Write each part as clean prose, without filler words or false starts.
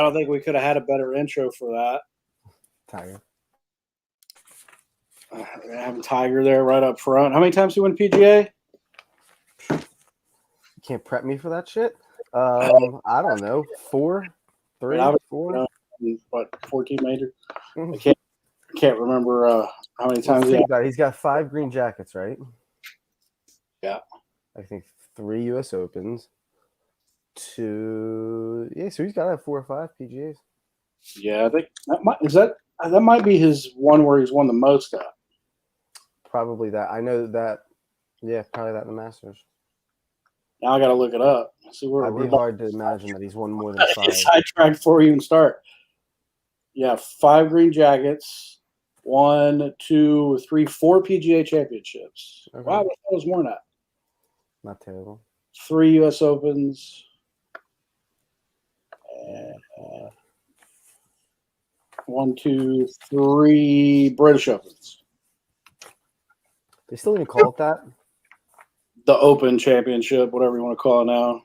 don't think we could have had a better intro for that. Tiger. Having Tiger there right up front. How many times did he win PGA? You can't prep me for that shit. I don't know. 4, 3, 4. What 14 major? Mhm. I can't remember how many times. He's got 5 green jackets, right? Yeah. I think 3 U.S. Opens. 2. Yeah, so he's got to have 4 or 5 PGAs. Yeah, I think that might be his one where he's won the most at. Probably that. I know that. Yeah, probably that in the Masters. Now I got to look it up. See where It'd be hard to imagine that he's won more than 5. Sidetracked before we even start. Yeah, 5 green jackets, 1, 2, 3, 4 PGA championships. Okay. Wow, that was more than that. Not terrible. 3 U.S. Opens. 1, 2, 3 British Opens. They still even call it that? The Open Championship, whatever you want to call it now.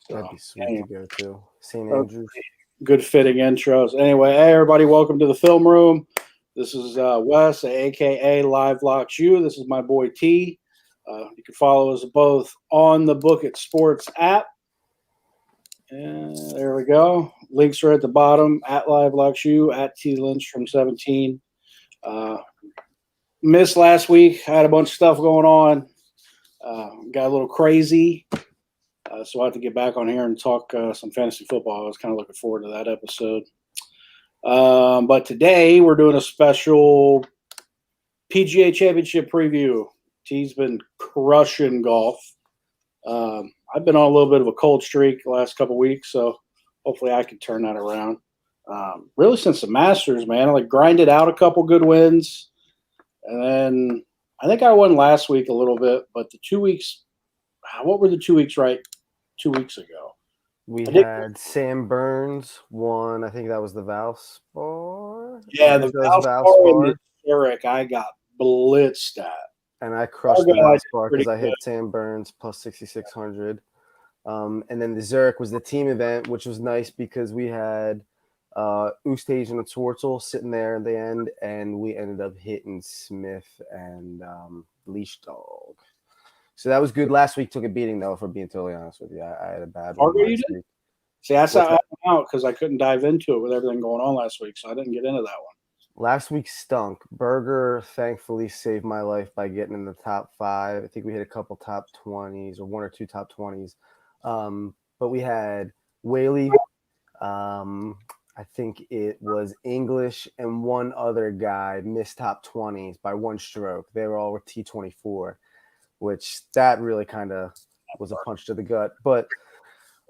That'd be sweet to go to. St. Andrews. Good fitting intros. Anyway, hey, everybody, welcome to the film room. This is Wes, a.k.a. Live Locks You. This is my boy T. You can follow us both on the Book It Sports app. And there we go. Links are at the bottom, at Live Locks You, at T Lindstrom 17. Missed last week. I had a bunch of stuff going on. Got a little crazy. So I have to get back on here and talk some fantasy football. I was kind of looking forward to that episode. But today we're doing a special PGA Championship preview. T's been crushing golf. I've been on a little bit of a cold streak the last couple weeks, so hopefully I can turn that around. Really since the Masters, man, I grinded out a couple good wins. And then I think I won last week a little bit, but the 2 weeks, what were the 2 weeks 2 weeks ago? We had Sam Burns won. I think that was the Valspar. Yeah, the Valspar and the Zurich I got blitzed at. And I crushed the Valspar because I hit Sam Burns plus 6,600. And then the Zurich was the team event, which was nice because we had Oosthuizen and Schwartzel sitting there in the end, and we ended up hitting Smith and Leash Dog. So that was good. Last week took a beating, though, if we're being totally honest with you. I had a bad one last week. See, that's how I went out because I couldn't dive into it with everything going on last week, so I didn't get into that one. Last week stunk. Berger, thankfully, saved my life by getting in the top 5. I think we hit a couple top 20s or 1 or 2 top 20s. But we had Whaley. I think it was English and one other guy missed top 20s by 1 stroke. They were all T24. Which that really kind of was a punch to the gut. But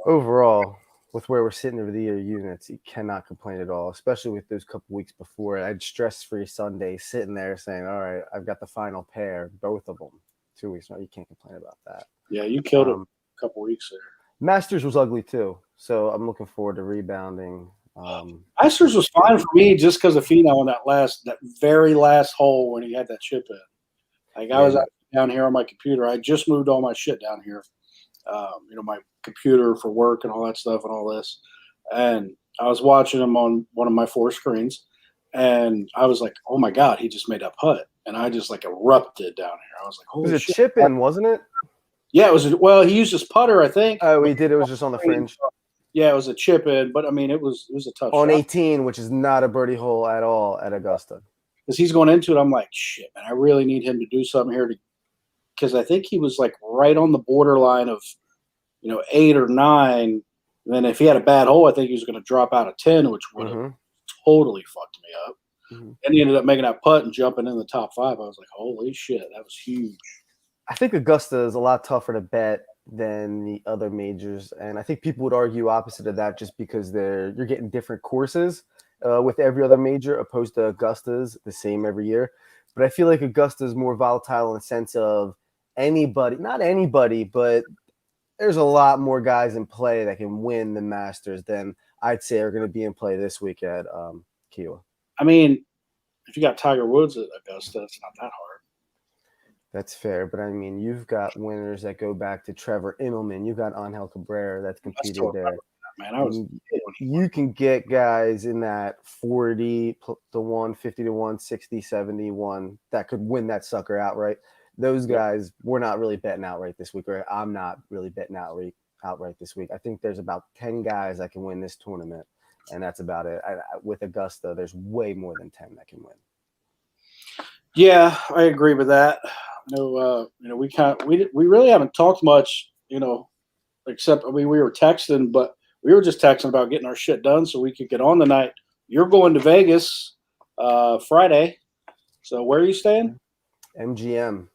overall, with where we're sitting over the year units, you cannot complain at all, especially with those couple weeks before. I had stress-free Sunday sitting there saying, all right, I've got the final pair, both of them. 2 weeks now, you can't complain about that. Yeah, you killed it a couple weeks there. Masters was ugly too, so I'm looking forward to rebounding. Masters was fine for me just because of Finau on that very last hole when he had that chip in. I was down here on my computer. I just moved all my shit down here. My computer for work and all that stuff and all this. And I was watching him on one of my 4 screens. And I was like, oh, my God, he just made that putt. And I just, erupted down here. I was like, holy shit. It was a chip in, wasn't it? Yeah, it was. Well, he used his putter, I think. Oh, he did. It was just on the fringe. Yeah, it was a chip in. But, I mean, it was a tough on shot. 18, which is not a birdie hole at all at Augusta. Because he's going into it, I'm like, shit, man, I really need him to do something here because I think he was right on the borderline of, 8 or 9. And then if he had a bad hole, I think he was going to drop out of 10, which would have totally fucked me up. Mm-hmm. And he ended up making that putt and jumping in the top 5. I was like, holy shit, that was huge. I think Augusta is a lot tougher to bet than the other majors. And I think people would argue opposite of that just because you're getting different courses with every other major opposed to Augusta's the same every year. But I feel like Augusta is more volatile in the sense of not anybody, but there's a lot more guys in play that can win the Masters than I'd say are going to be in play this week at Kiawah. I mean, if you got Tiger Woods at Augusta, it's not that hard. That's fair, but I mean, you've got winners that go back to Trevor Immelman. You've got Angel Cabrera that's competed there. man. I was you can get guys in that 40 to 1, 50 to 1, 60, 71 that could win that sucker outright. Those guys, we're not really betting outright this week, or I'm not really betting outright this week. I think there's about 10 guys that can win this tournament, and that's about it. With Augusta, there's way more than 10 that can win. Yeah, I agree with that. We really haven't talked much, except we were texting, but we were just texting about getting our shit done so we could get on tonight. You're going to Vegas Friday, so where are you staying? MGM,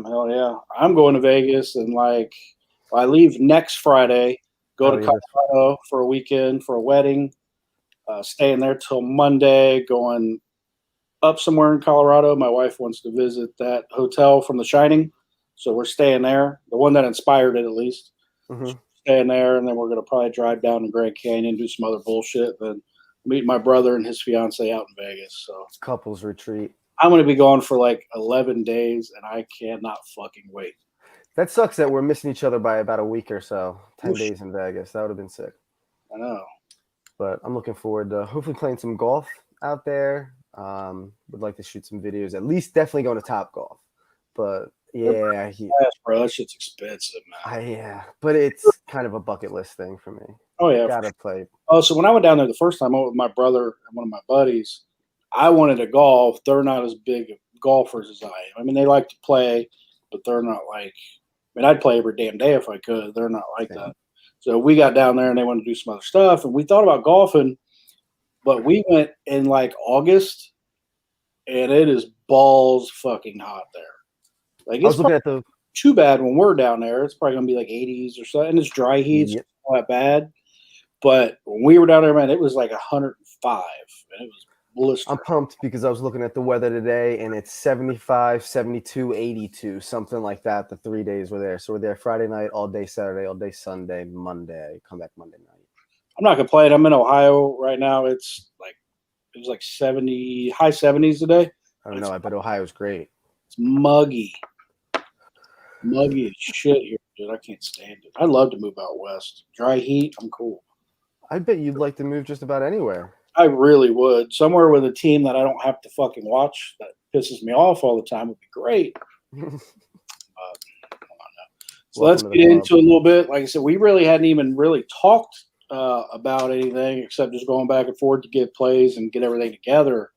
hell yeah! I'm going to Vegas, and I leave next Friday, go to Colorado for a weekend for a wedding, staying there till Monday, going up somewhere in Colorado. My wife wants to visit that hotel from The Shining, so we're staying there. The one that inspired it, at least. Mm-hmm. Staying there, and then we're going to probably drive down to Grand Canyon, do some other bullshit, then meet my brother and his fiance out in Vegas. So couples retreat. I'm going to be gone for 11 days, and I cannot fucking wait. That sucks that we're missing each other by about a week or so. 10 days in Vegas. That would have been sick. I know. But I'm looking forward to hopefully playing some golf out there. Would like to shoot some videos. At least definitely going to Top Golf. But yeah, bro, that shit's expensive, man. Yeah, but it's kind of a bucket list thing for me. Oh yeah, gotta play. Oh, so when I went down there the first time, I went with my brother and one of my buddies. I wanted to golf. They're not as big golfers as I am. I mean, they like to play, but they're not I'd play every damn day if I could. They're not like that. So we got down there and they wanted to do some other stuff, and we thought about golfing, but we went in August, and it is balls fucking hot there. I was looking at the too bad when we're down there. It's probably gonna be 80s or so, and it's dry heat. Yep. It's not that bad. But when we were down there, man, it was 105, and it was blistering. I'm pumped because I was looking at the weather today, and it's 75, 72, 82, something like that. The 3 days we're there. So we're there Friday night, all day Saturday, all day Sunday, Monday. Come back Monday night. I'm not complaining. I'm in Ohio right now. It was 70, high 70s today. I don't know. I bet Ohio's great. It's muggy as shit here, dude. I can't stand it. I'd love to move out west. Dry heat, I'm cool. I bet you'd like to move just about anywhere. I really would. Somewhere with a team that I don't have to fucking watch that pisses me off all the time would be great. So let's get into a little bit. Like I said, we really hadn't even really talked about anything except just going back and forth to get plays and get everything together.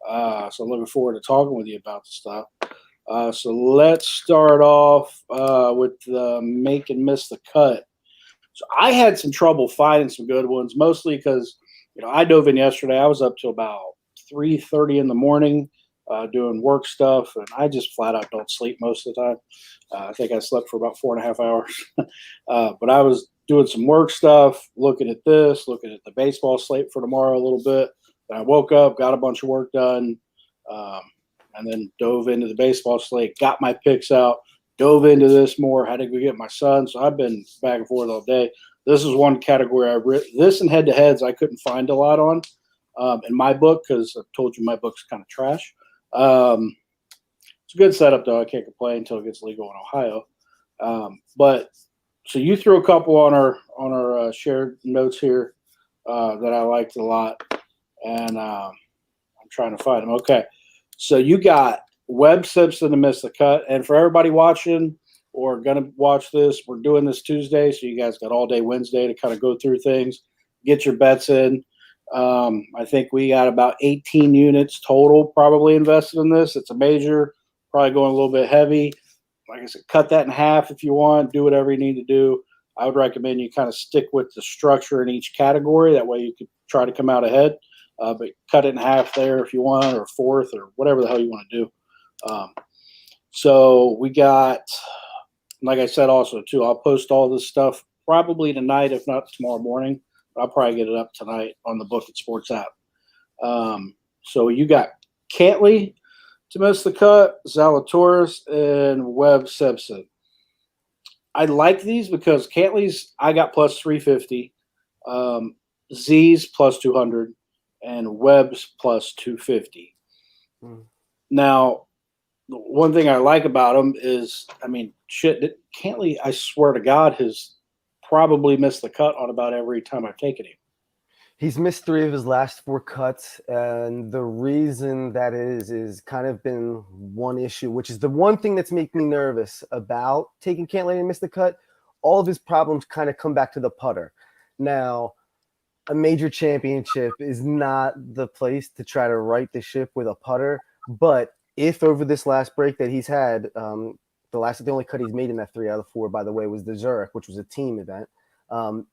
So I'm looking forward to talking with you about the stuff. So let's start off with the make and miss the cut. So I had some trouble finding some good ones, mostly because I dove in yesterday. I was up till about 3:30 in the morning doing work stuff, and I just flat out don't sleep most of the time. I think I slept for about 4.5 hours. But I was doing some work stuff, looking at the baseball slate for tomorrow a little bit. Then I woke up, got a bunch of work done, and then dove into the baseball slate, got my picks out, dove into this more, had to go get my son. So I've been back and forth all day. This is one category this and head-to-heads I couldn't find a lot on in my book because I've told you my book's kind of trash. It's a good setup, though. I can't complain until it gets legal in Ohio. But so you threw a couple on our shared notes here that I liked a lot, and I'm trying to find them. Okay. So you got Webb Simpson to miss the cut. And for everybody watching or going to watch this, we're doing this Tuesday. So you guys got all day Wednesday to kind of go through things, get your bets in. I think we got about 18 units total probably invested in this. It's a major, probably going a little bit heavy. Like I said, cut that in half if you want. Do whatever you need to do. I would recommend you kind of stick with the structure in each category. That way you could try to come out ahead. But cut it in half there if you want, or fourth, or whatever the hell you want to do. So we got, like I said, also too, I'll post all this stuff probably tonight, if not tomorrow morning. I'll probably get it up tonight on the Book It Sports app. So you got Cantley to miss the cut, Zalatoris, and Webb Simpson. I like these because Cantley's I got plus 350, Z's plus 200, and Webb's plus 250. Now, the one thing I like about him is, Cantley, I swear to God, his probably missed the cut on about every time I've taken him. He's missed 3 of his last 4 cuts, and the reason that is kind of been one issue, which is the one thing that's making me nervous about taking Cantlay and miss the cut. All of his problems kind of come back to the putter. Now, a major championship is not the place to try to right the ship with a putter, but if over this last break that he's had, the only cut he's made in that 3 out of 4, by the way, was the Zurich, which was a team event.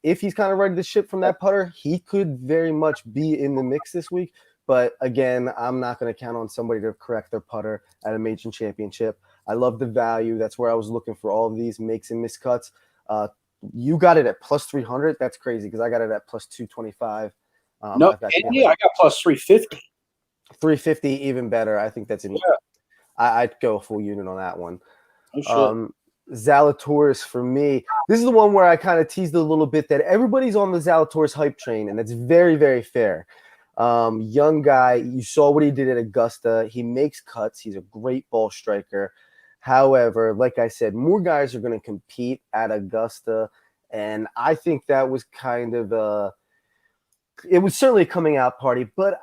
If he's kind of righted the ship from that putter, he could very much be in the mix this week. But again, I'm not going to count on somebody to correct their putter at a major championship. I love the value. That's where I was looking for all of these makes and miscuts. You got it at plus 300. That's crazy because I got it at plus 225. No, I got plus 350. 350, even better. I think that's I'd go a full unit on that one. Oh, Zalatoris for me. This is the one where I kind of teased a little bit that everybody's on the Zalatoris hype train, and that's very, very fair. Young guy. You saw what he did at Augusta. He makes cuts. He's a great ball striker. However, like I said, more guys are going to compete at Augusta, and I think that was kind of it was certainly a coming out party, but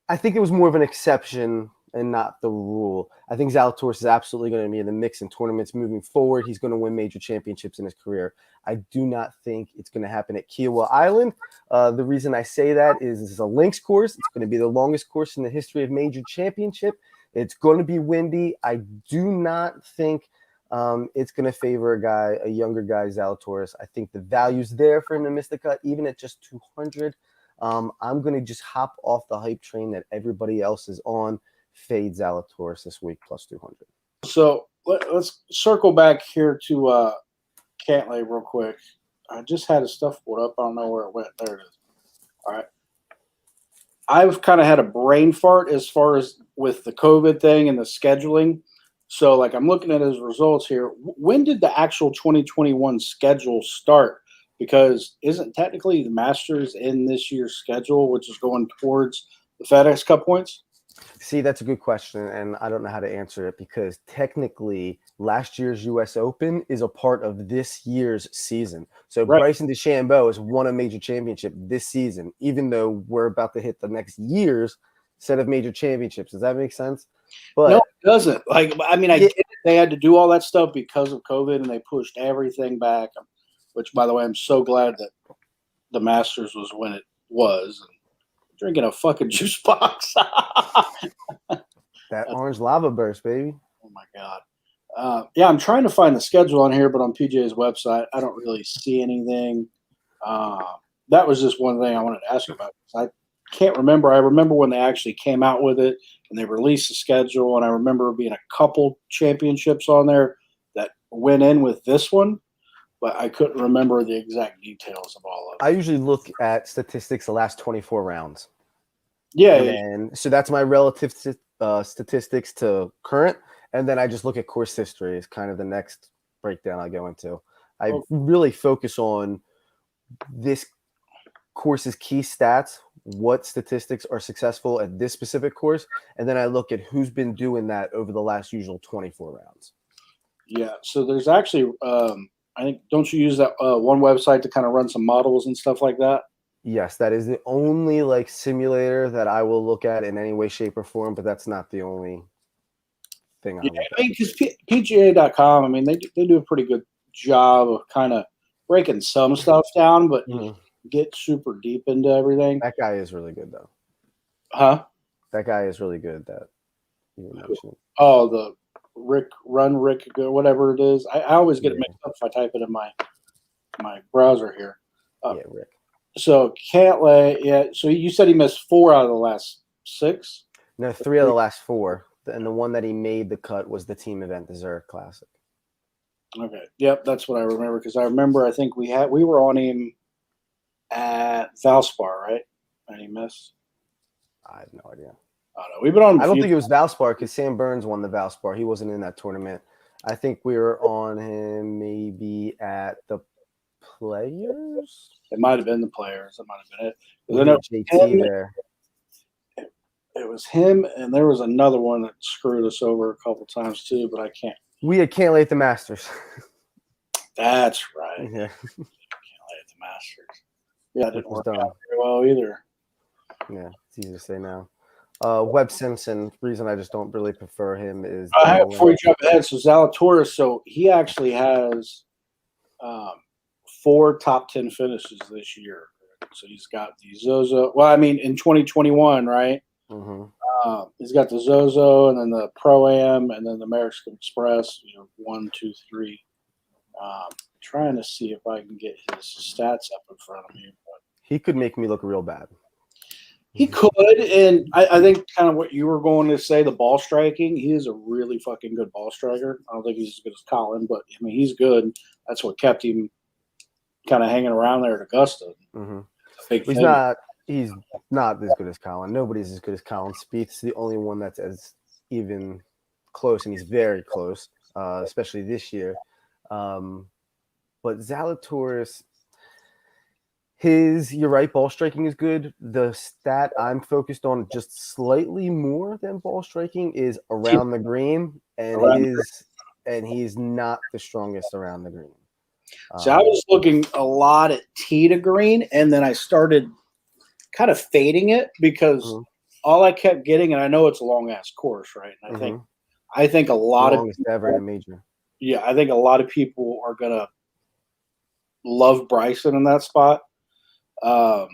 I think it was more of an exception and not the rule. I think Zalatoris is absolutely going to be in the mix in tournaments moving forward. He's going to win major championships in his career. I do not think it's going to happen at Kiowa Island. The reason I say that is this is a links course. It's going to be the longest course in the history of major championship. It's going to be windy. I do not think it's going to favor a younger guy, Zalatoris. I think the value's there for him to miss the cut, even at just 200. I'm going to just hop off the hype train that everybody else is on. Fade Zalatoris this week plus 200. So let's circle back here to Cantlay real quick. I just had his stuff pulled up. I don't know where it went. There it is. All right. I've kind of had a brain fart as far as with the COVID thing and the scheduling. So, like, I'm looking at his results here. When did the actual 2021 schedule start? Because isn't technically the Masters in this year's schedule, which is going towards the FedEx Cup points? See, that's a good question, and I don't know how to answer it because technically last year's U.S. Open is a part of this year's season. So right. Bryson DeChambeau has won a major championship this season, even though we're about to hit the next year's set of major championships. Does that make sense? But no, it doesn't. Like, I mean, I get it. They had to do all that stuff because of COVID, and they pushed everything back, which, by the way, I'm so glad that the Masters was when it was. Drinking a fucking juice box. That orange lava burst, baby. Oh, my God. Yeah, I'm trying to find the schedule on here, but on PGA's website, I don't really see anything. That was just one thing I wanted to ask you about. I can't remember. I remember when they actually came out with it and they released the schedule, and I remember being a couple championships on there that went in with this one, but I couldn't remember the exact details of all of it. I usually look at statistics the last 24 rounds. Yeah. And so that's my relative statistics to current. And then I just look at course history is kind of the next breakdown I go into. I really focus on this course's key stats, what statistics are successful at this specific course. And then I look at who's been doing that over the last usual 24 rounds. Yeah. So there's actually I think, don't you use that one website to kind of run some models and stuff like that? Yes, that is the only like simulator that I will look at in any way, shape, or form, but that's not the only thing I look at. I mean, because PGA.com, I mean, they do a pretty good job of kind of breaking some stuff down, but get super deep into everything. That guy is really good, though. Huh? That guy is really good. That you mentioned. Oh, the Rick, whatever it is. I always get it mixed up if I type it in my browser here. Yeah, Rick. So Cantlay, yeah. So you said he missed 4 out of the last 6? No, 3 out of the last 4. And the one that he made the cut was the team event, the Zurich Classic. Okay. Yep, that's what I remember because I remember I think we were on him at Valspar, right? And he missed. I have no idea. I don't know. We've been on. I don't think it was Valspar because Sam Burns won the Valspar. He wasn't in that tournament. I think we were on him maybe at the Players. It might have been the Players. It might have been it. I know JT there. It was him, and there was another one that screwed us over a couple times too, but I can't. We had Cantlay at the Masters. That's right. Yeah, Can't lay at the Masters. Yeah, that which didn't was work dumb. out very well either. Yeah, it's easy to say now. Webb Simpson, reason I just don't really prefer him is Before you jump ahead, so Zalatoris, so he actually has 4 top 10 finishes this year. So he's got the Zozo. Well, I mean, in 2021, right? Mm-hmm. He's got the Zozo, and then the Pro Am, and then the American Express. 1, 2, 3. Trying to see if I can get his stats up in front of me. But He could make me look real bad. he could, and I think kind of what you were going to say, the ball striking. He is a really fucking good ball striker. I don't think he's as good as Colin, but I mean, he's good. That's what kept him kind of hanging around there at Augusta. Mm-hmm. Big He's thing. not. He's not as good as Colin. Nobody's as good as Colin. Spieth's the only one that's as even close, and he's very close, especially this year. But Zalatoris, you're right, ball striking is good. The stat I'm focused on just slightly more than ball striking is around the green, and he's not the strongest around the green. So I was looking a lot at tee to green, and then I started kind of fading it because all I kept getting, and I know it's a long ass course, right? And I think a lot of longest ever in a major. Yeah, I think a lot of people are gonna love Bryson in that spot. So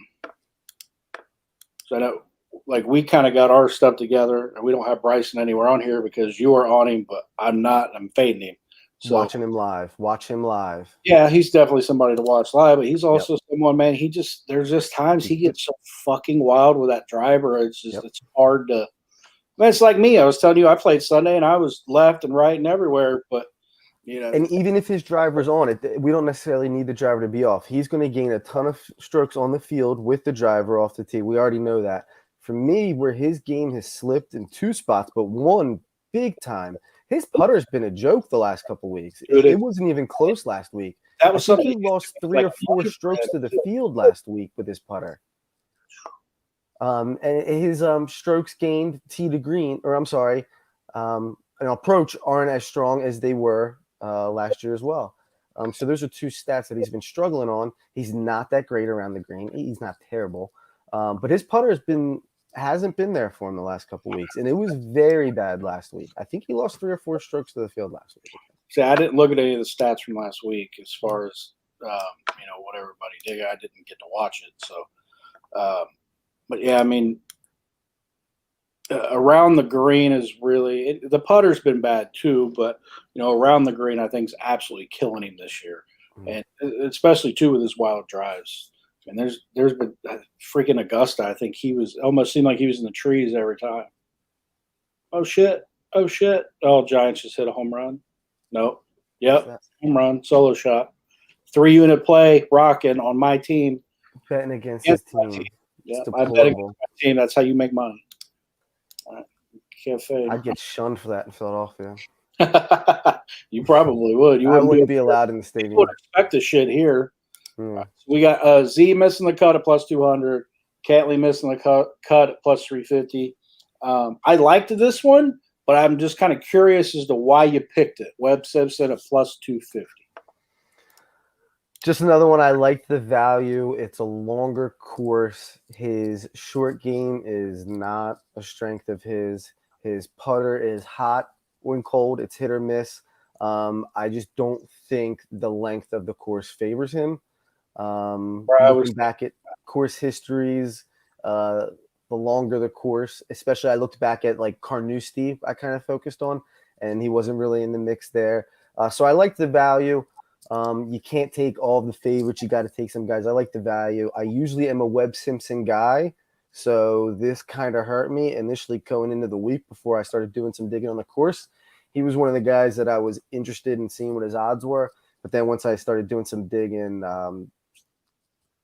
I know, like, we kind of got our stuff together, and we don't have Bryson anywhere on here because you are on him, but I'm not. I'm fading him. So watching him live. Watch him live. Yeah, he's definitely somebody to watch live, but he's also someone, man. There's just times he gets so fucking wild with that driver. It's just it's hard to. Man, it's like me. I was telling you, I played Sunday and I was left and right and everywhere, but And even if his driver's on it, we don't necessarily need the driver to be off. He's going to gain a ton of strokes on the field with the driver off the tee. We already know that. For me, where his game has slipped in 2 spots, but one big time. His putter's been a joke the last couple of weeks. It wasn't even close last week. That was something he lost 3 or 4 strokes to the field last week with his putter. And his strokes gained tee to green, or I'm sorry, an approach aren't as strong as they were last year as well. So those are 2 stats that he's been struggling on. He's not that great around the green. He's not terrible, but his putter hasn't been there for him the last couple of weeks, and it was very bad last week. I think he lost 3 or 4 strokes to the field last week. See, I didn't look at any of the stats from last week as far as what everybody did. I didn't get to watch it, so. But yeah, I mean, around the green is really the putter's been bad too, but around the green I think is absolutely killing him this year, and especially too with his wild drives. And there's been freaking Augusta. I think he was almost seemed like he was in the trees every time. Oh shit! Oh shit! Oh, Giants just hit a home run. Nope. Yep. Home run. Solo shot. 3-unit play. Rocking on my team. Betting against his team. Yeah, I bet against my team. That's how you make money. Can't fade. I'd get shunned for that in Philadelphia. You probably would. I wouldn't be allowed in the stadium. People would expect the shit here. So we got Z missing the cut at plus 200. Catley missing the cut at plus 350. I liked this one, but I'm just kind of curious as to why you picked it. Webb Simpson at plus 250. Just another one. I like the value. It's a longer course. His short game is not a strength of his. His putter is hot when cold. It's hit or miss. I just don't think the length of the course favors him. Looking back at course histories, the longer the course, especially I looked back at like Carnoustie, I kind of focused on, and he wasn't really in the mix there. So I like the value. You can't take all the favorites. You got to take some guys. I like the value. I usually am a Webb Simpson guy, so this kind of hurt me initially going into the week before I started doing some digging on the course. He was one of the guys that I was interested in seeing what his odds were, but then once I started doing some digging,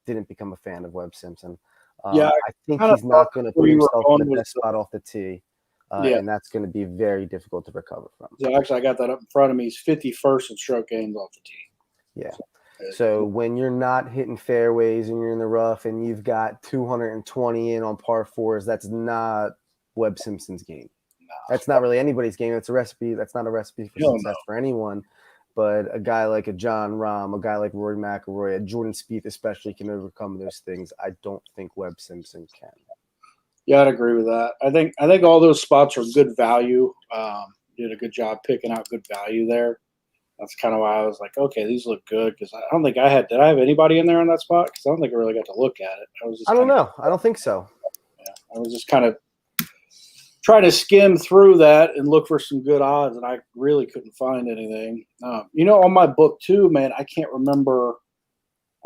didn't become a fan of Webb Simpson. I think he's not going to put himself in the best spot off the tee, and that's going to be very difficult to recover from. So actually, I got that up in front of me. He's 51st in stroke gains off the tee. Yeah. So when you're not hitting fairways and you're in the rough and you've got 220 in on par 4s, that's not Webb Simpson's game. No. That's not really anybody's game. It's a recipe. That's not a recipe for success for anyone. But a guy like a John Rahm, a guy like Rory McIlroy, a Jordan Spieth especially can overcome those things. I don't think Webb Simpson can. Yeah, I'd agree with that. I think all those spots are good value. Did a good job picking out good value there. That's kind of why I was like, okay, these look good, because I don't think did I have anybody in there on that spot? Because I don't think I really got to look at it. I don't know. I don't think so. Yeah, I was just kind of trying to skim through that and look for some good odds, and I really couldn't find anything. On my book too, man, I can't remember.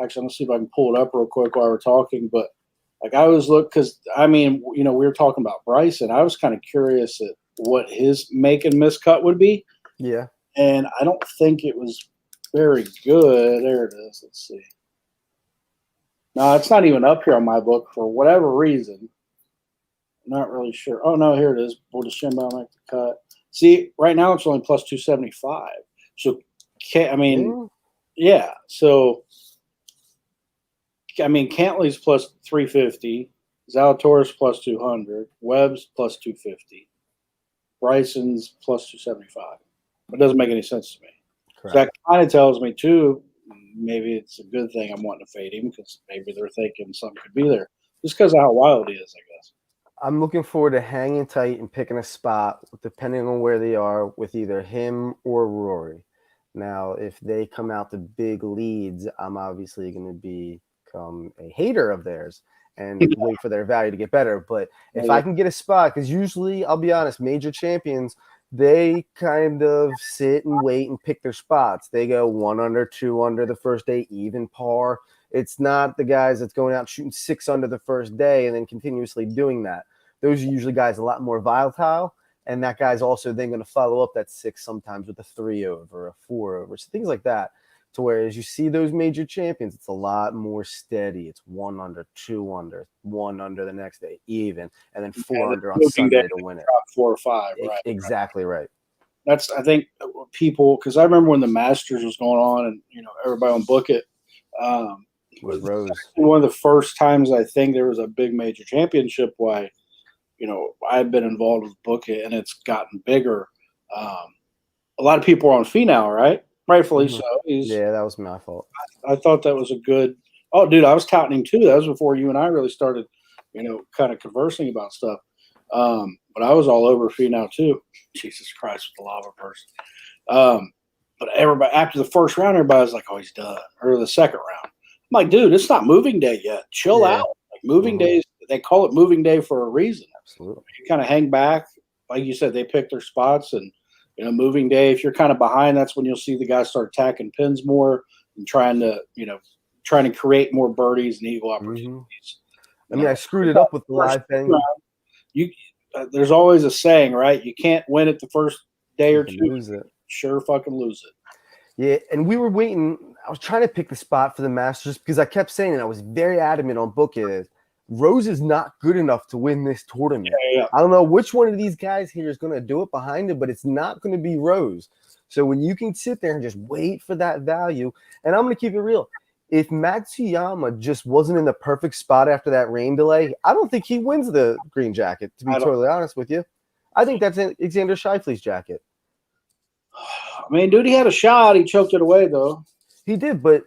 Actually, I'm gonna see if I can pull it up real quick while we're talking. But like I was because we were talking about Bryson. I was kind of curious at what his make and miss cut would be. Yeah. And I don't think it was very good. There it is. Let's see. No, it's not even up here on my book for whatever reason. I'm not really sure. Oh, no, here it is. Will DeChambeau make the cut? See, right now it's only plus 275. So, yeah. So, Cantley's plus 350. Zalatoris plus 200. Webb's plus 250. Bryson's plus 275. It doesn't make any sense to me. Correct. So that kind of tells me, too, maybe it's a good thing I'm wanting to fade him, because maybe they're thinking something could be there. Just because of how wild he is, I guess. I'm looking forward to hanging tight and picking a spot, depending on where they are, with either him or Rory. Now, if they come out to big leads, I'm obviously going to become a hater of theirs and wait for their value to get better. But if I can get a spot, because usually, I'll be honest, major champions – they kind of sit and wait and pick their spots. They go 1 under, 2 under the first day, even par. It's not the guys that's going out shooting 6 under the first day and then continuously doing that. Those are usually guys a lot more volatile, and that guy's also then going to follow up that 6 sometimes with a 3 over, a 4 over, so things like that. To where as you see those major champions, it's a lot more steady. It's 1 under, 2 under, 1 under the next day, even, and then 4 under on Sunday to win it. 4 or 5, right? Exactly right. That's, I think, people, because I remember when the Masters was going on, and everybody on Book It. With Rose. One of the first times I think there was a big major championship. Why, I've been involved with Book It, and it's gotten bigger. A lot of people are on Finau, right? Rightfully so. Yeah, that was my fault. I thought that was a good – oh, dude, I was touting him too. That was before you and I really started, kind of conversing about stuff. But I was all over Finau too. Jesus Christ, with the lava person. But everybody, after the first round, everybody was like, oh, he's done. Or the second round. I'm like, dude, it's not moving day yet. Chill out. Like, moving days, they call it moving day for a reason. Absolutely. You kind of hang back. Like you said, they pick their spots, and moving day, if you're kind of behind, that's when you'll see the guys start attacking pins more and trying to create more birdies and eagle opportunities. I screwed it up with the live thing. There's always a saying, right? You can't win it the first day or two. Lose it. Sure fucking lose it. Yeah, and we were waiting. I was trying to pick the spot for the Masters because I kept saying it. I was very adamant on Book It. Rose is not good enough to win this tournament. Yeah. I don't know which one of these guys here is going to do it behind him, but it's not going to be Rose. So when you can sit there and just wait for that value, and I'm going to keep it real. If Matsuyama just wasn't in the perfect spot after that rain delay, I don't think he wins the green jacket, to be totally honest with you. I think that's Xander Schauffele's jacket. I mean, dude, he had a shot. He choked it away, though. He did, but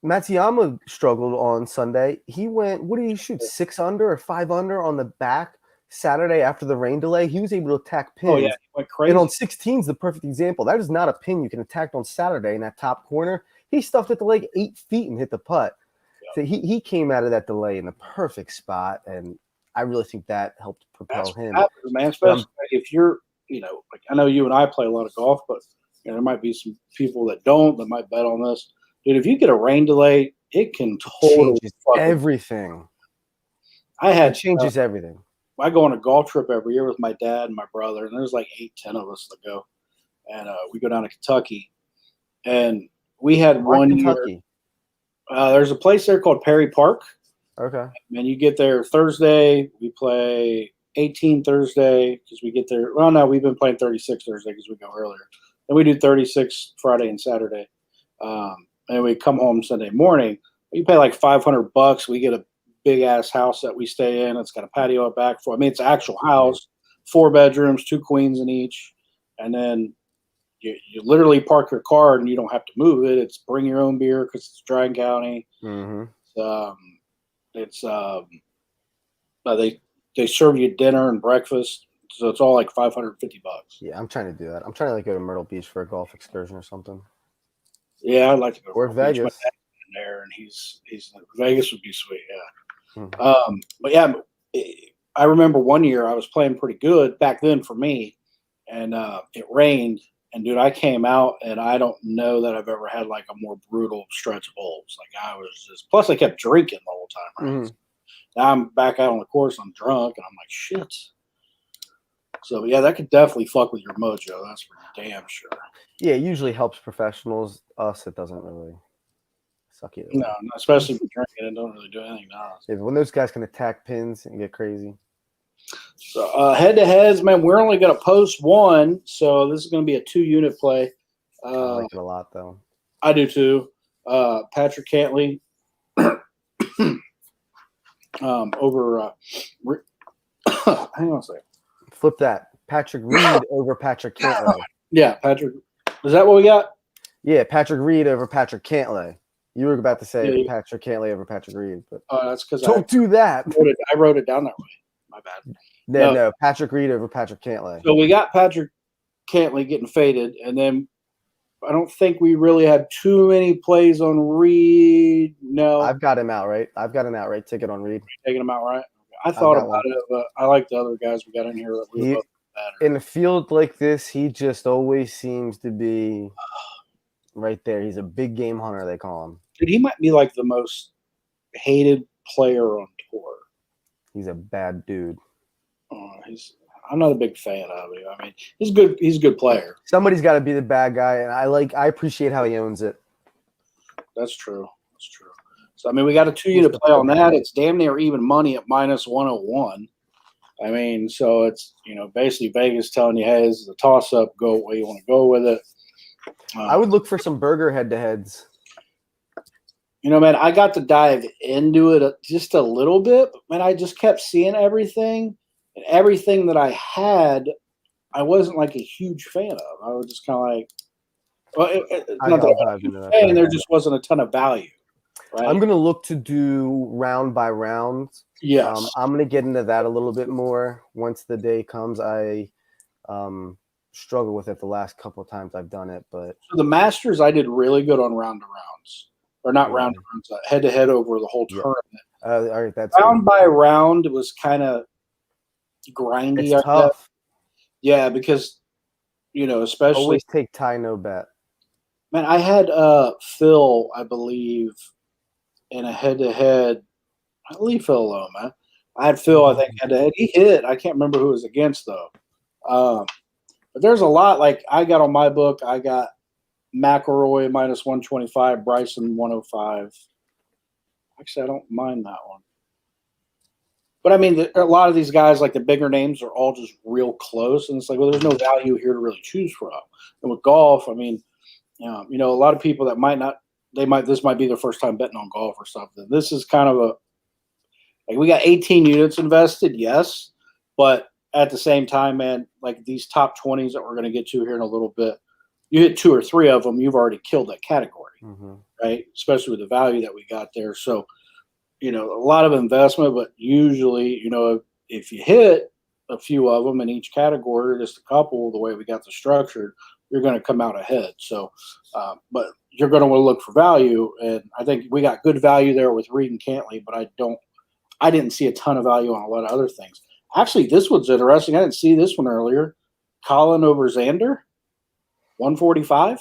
Matsuyama struggled on Sunday. He went, what did he shoot, 6 under or 5 under on the back Saturday after the rain delay? He was able to attack pins. Oh, yeah, he went crazy. And on 16 is the perfect example. That is not a pin you can attack on Saturday in that top corner. He stuffed it to like 8 feet and hit the putt. Yeah. So he came out of that delay in the perfect spot, and I really think that helped propel him. Happens, man, especially if you're, like I know you and I play a lot of golf, but there might be some people that don't, that might bet on this. Dude, if you get a rain delay, it can totally changes everything. It changes everything. I go on a golf trip every year with my dad and my brother, and there's like 8-10 of us that go. And we go down to Kentucky. And we had one Kentucky? Year. There's a place there called Perry Park. Okay. And you get there Thursday. We play 18 Thursday because we get there. Well, no, we've been playing 36 Thursday because we go earlier. Then we do 36 Friday and Saturday. And we come home Sunday morning. We pay like $500. We get a big ass house that we stay in. It's got a patio out back for. I mean, it's an actual house, 4 bedrooms, 2 queens in each, and then you literally park your car and you don't have to move it. It's bring your own beer because it's Dry County. Mm-hmm. They serve you dinner and breakfast, so it's all like $550. Yeah, I'm trying to do that. I'm trying to like go to Myrtle Beach for a golf excursion or something. Yeah, I'd like to go Or to Myrtle Beach. My Vegas. dad's in there, and he's Vegas would be sweet. Yeah. Mhm. But yeah, I remember one year I was playing pretty good back then for me, and it rained. And dude, I came out, and I don't know that I've ever had like a more brutal stretch of holes. Like I was just. Plus, I kept drinking the whole time. Right. Mhm. Now I'm back out on the course. I'm drunk, and I'm like, shit. So yeah, that could definitely fuck with your mojo. That's for damn sure. Yeah, it usually helps professionals. Us, it doesn't really suck either. No, especially with drinking, it don't really do anything to us. Yeah, when those guys can attack pins and get crazy. So head-to-heads, man, we're only going to post one, so this is going to be a 2-unit play. I like it a lot, though. I do too. Patrick Cantley over. Hang on a second. Flip that. Patrick Reed over Patrick Cantlay. Yeah, Patrick. Is that what we got? Yeah, Patrick Reed over Patrick Cantlay. You were about to say Yeah. Patrick Cantlay over Patrick Reed, but That's because don't do that. I wrote it down that way. My bad. No, Patrick Reed over Patrick Cantlay. So we got Patrick Cantley getting faded, and then I don't think we really had too many plays on Reed. No, I've got him outright. I've got an outright ticket on Reed. taking him out right. I thought got about it, but I like the other guys we got in here. That we both better. In a field like this, he just always seems to be right there. He's a big game hunter, they call him. Dude, he might be like the most hated player on tour. He's a bad dude. I'm not a big fan of him. I mean, he's good. He's a good player. Somebody's got to be the bad guy, and I appreciate how he owns it. That's true. That's true. So I mean, we got a 2-unit play on that. It's damn near even money at -101. I mean, so it's basically Vegas telling you, hey, this is a toss-up. Go where you want to go with it. I would look for some burger head-to-heads. Man, I got to dive into it just a little bit, but man, I just kept seeing everything. And everything that I had, I wasn't like a huge fan of. I was just kind of like, not that I was a huge fan, there just wasn't a ton of value. Right? I'm going to look to do round by round. Yes. I'm going to get into that a little bit more once the day comes. I struggle with it the last couple of times I've done it. But so the Masters, I did really good on round-to-rounds. Or not round-to-rounds, head-to-head over the whole tournament. All right, that's round by round, it was kind of grindy. It's tough. Yeah, because especially always take tie no bet. Man, I had Phil, I believe, in a head-to-head. I leave Phil alone, man. I had Phil, I think, head-to-head. He hit. I can't remember who it was against though. But there's a lot. Like I got on my book, I got McElroy -125, Bryson 105. Actually, I don't mind that one. But I mean, a lot of these guys, like the bigger names, are all just real close, and it's like, well, there's no value here to really choose from. And with golf, I mean, a lot of people that this might be their first time betting on golf or something. This is kind of we got 18 units invested, yes, but at the same time, man, like these top 20s that we're going to get to here in a little bit, you hit 2 or 3 of them, you've already killed that category, right? Especially with the value that we got there. So, a lot of investment, but usually, if you hit a few of them in each category, just a couple, the way we got the structured, you're going to come out ahead. So, but you're going to want to look for value. And I think we got good value there with Reed and Cantley, but I didn't see a ton of value on a lot of other things. Actually, this one's interesting. I didn't see this one earlier. Colin over Xander, 145.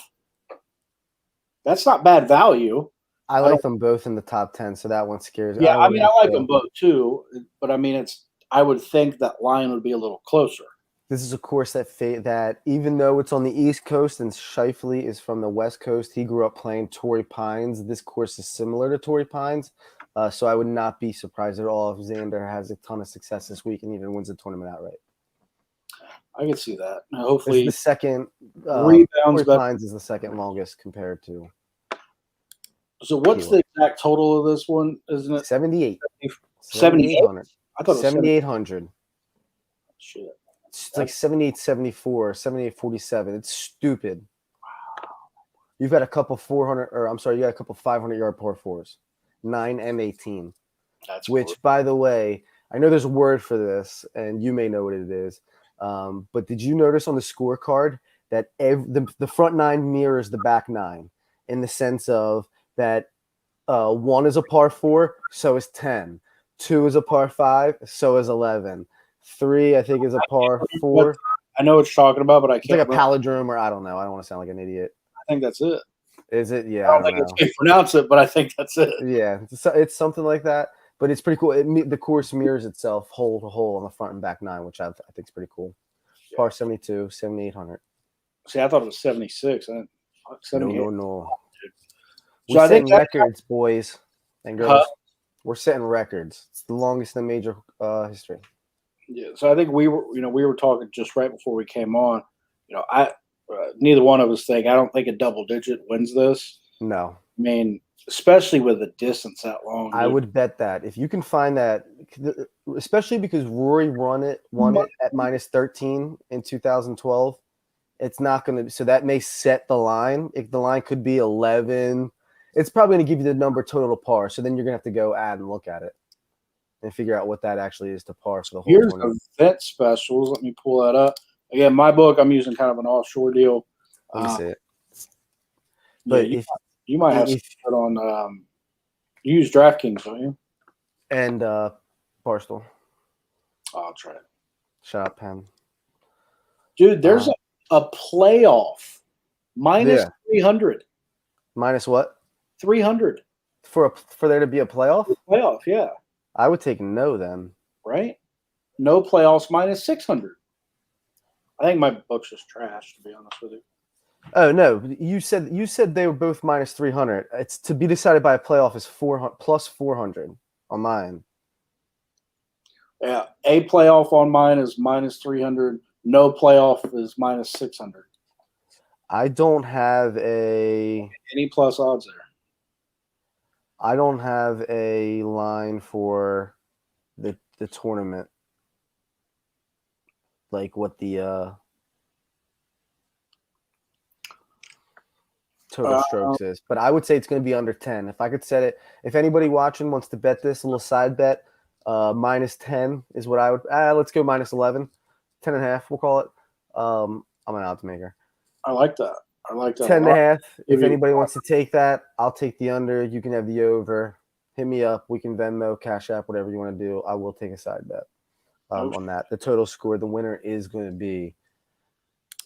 That's not bad value. I like them both in the top 10, so that one scares me. Yeah, I like them both too, but I mean, I would think that line would be a little closer. This is a course that even though it's on the East Coast and Scheifele is from the West Coast, he grew up playing Torrey Pines. This course is similar to Torrey Pines, so I would not be surprised at all if Xander has a ton of success this week and even wins the tournament outright. I can see that. Hopefully, the second rebounds. Torrey Pines is the second longest compared to. So what's the exact total of this one? Isn't it 78? 7,800. I thought it was 7,800. Shit. It's like 78.74, 78.47. It's stupid. You've got a couple 400, or I'm sorry, you got a couple 500-yard par fours, 9 and 18. That's Which, cool. by the way, I know there's a word for this, and you may know what it is. But did you notice on the scorecard that the front 9 mirrors the back 9 in the sense of that 1 is a par 4, so is 10. 2 is a par 5, so is 11. 3, I think, is a par 4. I know what you're talking about, but I It's like can't a remember. palindrome, or I don't know. I don't want to sound like an idiot. I think that's it. Is it? I Yeah, I don't don't think it's know. how you pronounce it, but I think that's it. Yeah, it's something like that. But it's pretty cool. The course mirrors itself hole to hole on the front and back 9, which I think is pretty cool. Yeah. Par 72, 7,800. See, I thought it was 76. No, 78. no. So We're I think setting records, boys and girls. Huh? We're setting records. It's the longest in major history. Yeah. So I think we were talking just right before we came on. Neither one of us think. I don't think a double digit wins this. No. I mean, especially with a distance that long. I would bet that if you can find that, especially because Rory won it at minus 13 in 2012. It's not going to, so that may set the line. If the line could be 11, it's probably going to give you the number total to par. So then you're going to have to go add and look at it and figure out what that actually is to par for the whole Here's tournament. event specials. Let me pull that up. Again, my book, I'm using kind of an offshore deal. Let me see it. But But you might have some on. You use DraftKings, don't you? And Barstool. I'll try it. Shut up, Penn. Dude, there's a playoff minus 300. Minus what? 300 for there to be a playoff. Playoff, yeah. I would take no then. Right? No playoffs minus 600. I think my book's just trash, to be honest with you. Oh no! You said they were both minus 300. It's to be decided by a playoff is 400 plus 400 on mine. Yeah, a playoff on mine is minus 300. No playoff is minus 600. I don't have any plus odds there. I don't have a line for the tournament, like what the total strokes is, but I would say it's going to be under 10. If I could set it, if anybody watching wants to bet this, a little side bet, minus 10 is what I would. Let's go minus 11, 10 and a half. We'll call it. I'm an odds maker. I like that. 10 and a half. If anybody wants to take that, I'll take the under. You can have the over. Hit me up. We can Venmo, Cash App, whatever you want to do. I will take a side bet on that. The total score, the winner is going to be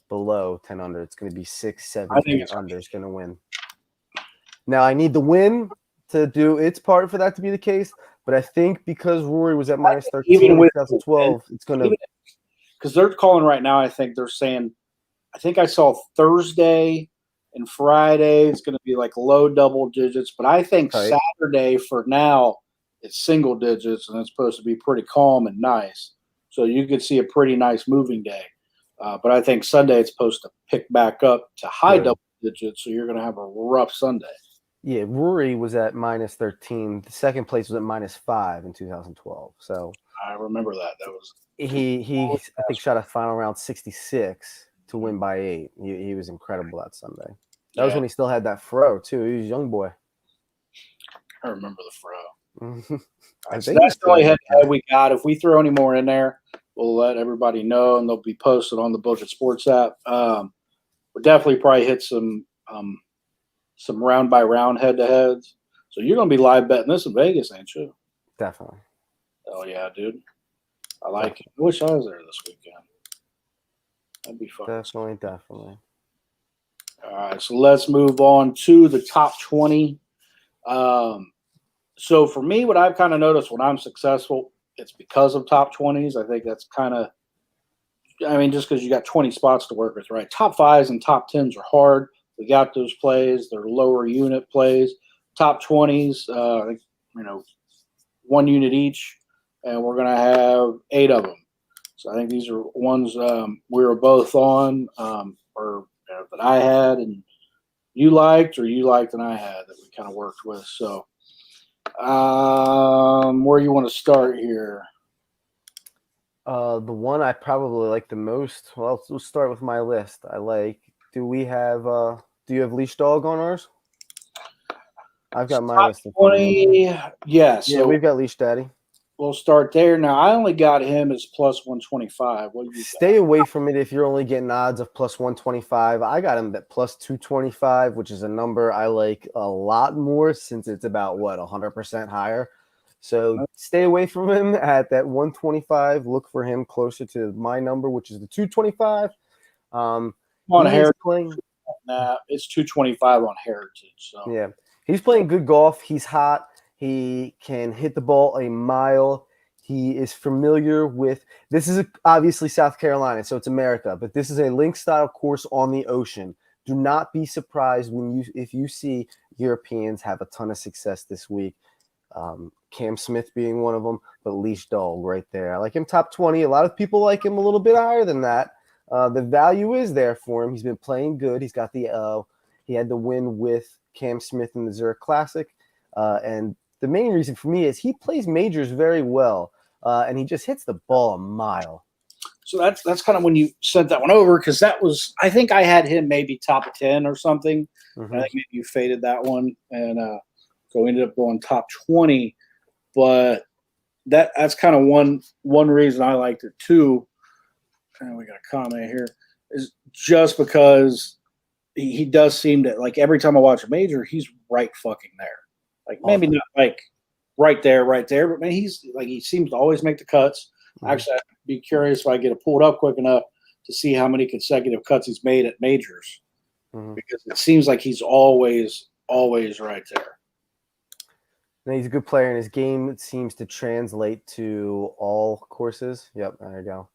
below 10 under. It's going to be 6, 7, 8 under. It's going to win. Now, I need the win to do its part for that to be the case, but I think because Rory was at minus 13 in 2012, it's going to – because they're calling right now, I think they're saying – I think I saw Thursday and Friday it's going to be like low double digits, but I think Saturday for now it's single digits, and it's supposed to be pretty calm and nice. So you could see a pretty nice moving day. But I think Sunday it's supposed to pick back up to high double digits, so you're going to have a rough Sunday. Yeah, Rory was at minus 13. The second place was at minus 5 in 2012. So I remember that. That was he I think shot a final round 66 to win by 8. He was incredible that Sunday. That was when he still had that fro too. He was a young boy. I remember the fro. So that's the only head we got. If we throw any more in there, we'll let everybody know, and they'll be posted on the Book It Sports app. We'll definitely probably hit some round by round head to heads. So you're going to be live betting this in Vegas, ain't you? Definitely. Oh yeah, dude. I like it. I wish I was there this weekend. That'd be fun. Definitely. All right, so let's move on to the top 20. So for me, what I've kind of noticed when I'm successful, it's because of top 20s. I think that's kind of, just because you got 20 spots to work with, right? Top 5s and top 10s are hard. We got those plays. They're lower unit plays. Top 20s, one unit each, and we're going to have 8 of them. So I think these are ones we were both on, or that I had and you liked, or you liked and I had that we kind of worked with. So where you want to start here? The one I probably like the most. Well, we'll start with my list. Do we have Do you have Leash Dog on ours? I've got my Top list in front of me. 20. Yeah, so Yeah, we've got Leash Daddy. we'll start there. Now, I only got him as plus 125. What do you Stay away from it if you're only getting odds of plus 125. I got him at plus 225, which is a number I like a lot more since it's about, 100% higher. So stay away from him at that 125. Look for him closer to my number, which is the 225. on He is Heritage? playing. Nah, it's 225 on Heritage. So Yeah, he's playing good golf. He's hot. He can hit the ball a mile. He is familiar with this. Is obviously South Carolina, so it's America, but this is a link style course on the ocean. Do not be surprised if you see Europeans have a ton of success this week. Cam Smith being one of them, but Leash Dog right there. I like him top 20. A lot of people like him a little bit higher than that. The value is there for him. He's been playing good. He's got he had the win with Cam Smith in the Zurich Classic. And the main reason for me is he plays majors very well. And he just hits the ball a mile. So that's kind of when you sent that one over, because I think I had him maybe top 10 or something. Mm-hmm. I think maybe you faded that one, and so we ended up going top 20. But that's kind of one reason I liked it too. And we got a comment here, is just because he does seem to, like, every time I watch a major, he's right fucking there. Like, maybe not like right there, but man, he seems to always make the cuts. Mm-hmm. Actually, I'd be curious if I get it pulled up quick enough to see how many consecutive cuts he's made at majors, because it seems like he's always right there. And he's a good player, and his game seems to translate to all courses. Yep, there you go.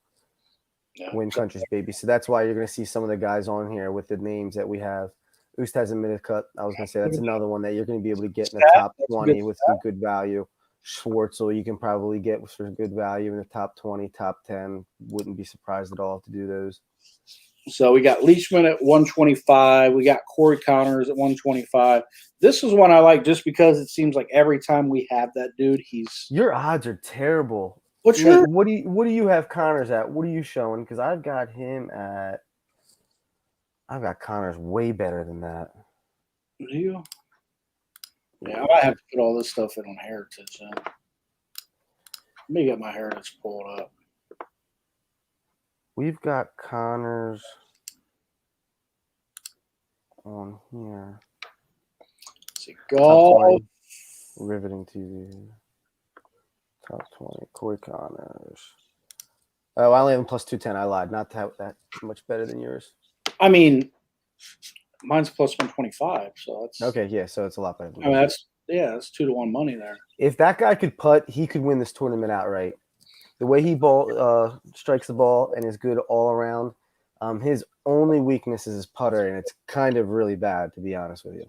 Yeah. Win countries, baby. So that's why you're going to see some of the guys on here with the names that we have. Oost hasn't made a cut. I was going to say that's another one that you're going to be able to get in the top 20 with some good value. Schwartzel, you can probably get for good value in the top 20, top 10. Wouldn't be surprised at all to do those. So we got Leishman at 125. We got Corey Connors at 125. This is one I like just because it seems like every time we have that dude, your odds are terrible. What do you have Connors at? What are you showing? Because I've got Connors way better than that. Do you? Yeah, I might have to put all this stuff in on Heritage. Let me get my Heritage pulled up. We've got Connors on here. Let's see, golf. Riveting TV. Top 20. Corey Connors. Oh, I only have him plus 210. I lied. Not that much better than yours. I mean, mine's plus 125. So that's okay. Yeah, so it's a lot better. I mean, that's 2-1 money there. If that guy could putt, he could win this tournament outright. The way he strikes the ball and is good all around, his only weakness is his putter, and it's kind of really bad, to be honest with you.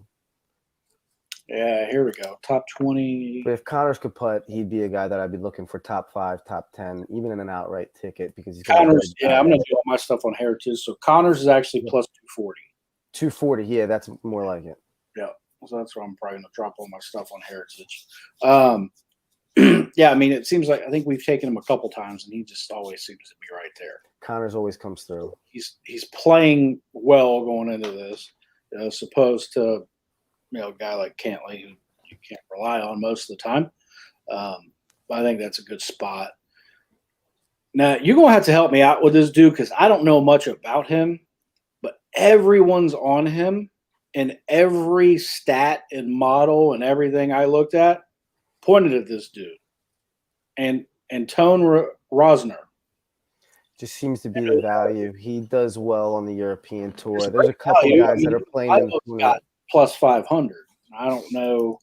Yeah, here we go. Top 20. But if Connors could putt, he'd be a guy that I'd be looking for top 5, top 10, even in an outright ticket, because he's got Connors. Yeah, I'm going to do all my stuff on Heritage. So Connors is actually plus 240. 240. Yeah, that's more like it. Yeah, so that's why I'm probably going to drop all my stuff on Heritage. Yeah, I mean, it seems like I think we've taken him a couple times, and he just always seems to be right there. Connors always comes through. He's playing well going into this, as opposed to a guy like Cantley, who you can't rely on most of the time. But I think that's a good spot. Now, you're going to have to help me out with this dude, because I don't know much about him, but everyone's on him, and every stat and model and everything I looked at pointed at this dude. And Tone Rosner. Just seems to be the value. He does well on the European tour. There's a couple of guys that are playing in the tournament. Plus 500. I don't know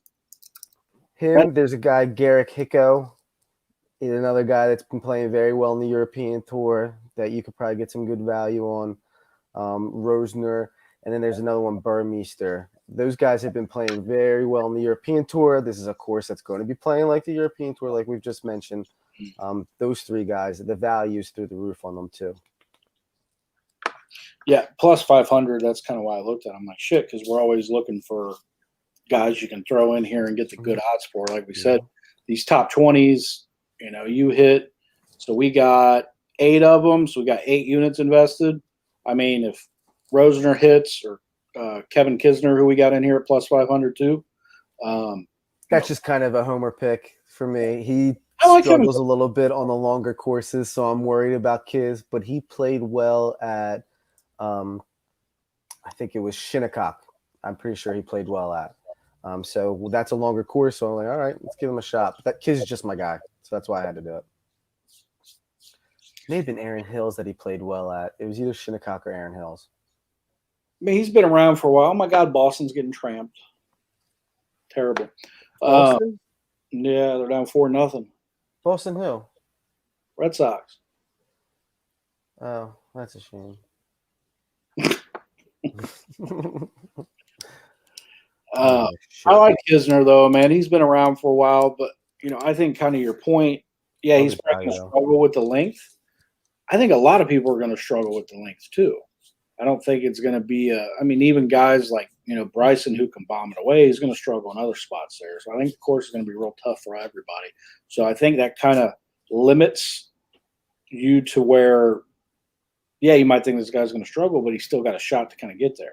him. There's a guy, Garrick Hicko. He's another guy that's been playing very well in the European tour that you could probably get some good value on. Rosner. And then there's another one, Burmeister. Those guys have been playing very well in the European tour. This is a course that's going to be playing like the European tour, like we've just mentioned. Those three guys, the value's through the roof on them too. Yeah, plus 500. That's kind of why I looked at it. I'm like, shit, because we're always looking for guys you can throw in here and get the good odds for. Like we said, these top 20s, you hit. So we got 8 of them. So we got 8 units invested. I mean, if Rosner hits or Kevin Kisner, who we got in here at plus 500 too. That's just kind of a homer pick for me. He I like him. struggles a little bit on the longer courses, so I'm worried about Kiz, but he played well at I think it was Shinnecock. I'm pretty sure he played well at. So that's a longer course, so I'm like, all right, let's give him a shot. But that Kiz is just my guy, so that's why I had to do it. May have been Aaron Hills that he played well at. It was either Shinnecock or Aaron Hills. I mean, he's been around for a while. Oh my God, Boston's getting tramped. Terrible. Boston? Yeah, they're down 4-0. Boston who? Red Sox. Oh, that's a shame. I like Kisner though, man. He's been around for a while, but I think kind of your point. Yeah, he's probably going to struggle with the length. I think a lot of people are going to struggle with the length too. I don't think it's going to be even guys like Bryson who can bomb it away, he's going to struggle in other spots there. So I think the course is going to be real tough for everybody. So I think that kind of limits you to where, yeah, you might think this guy's going to struggle, but he's still got a shot to kind of get there.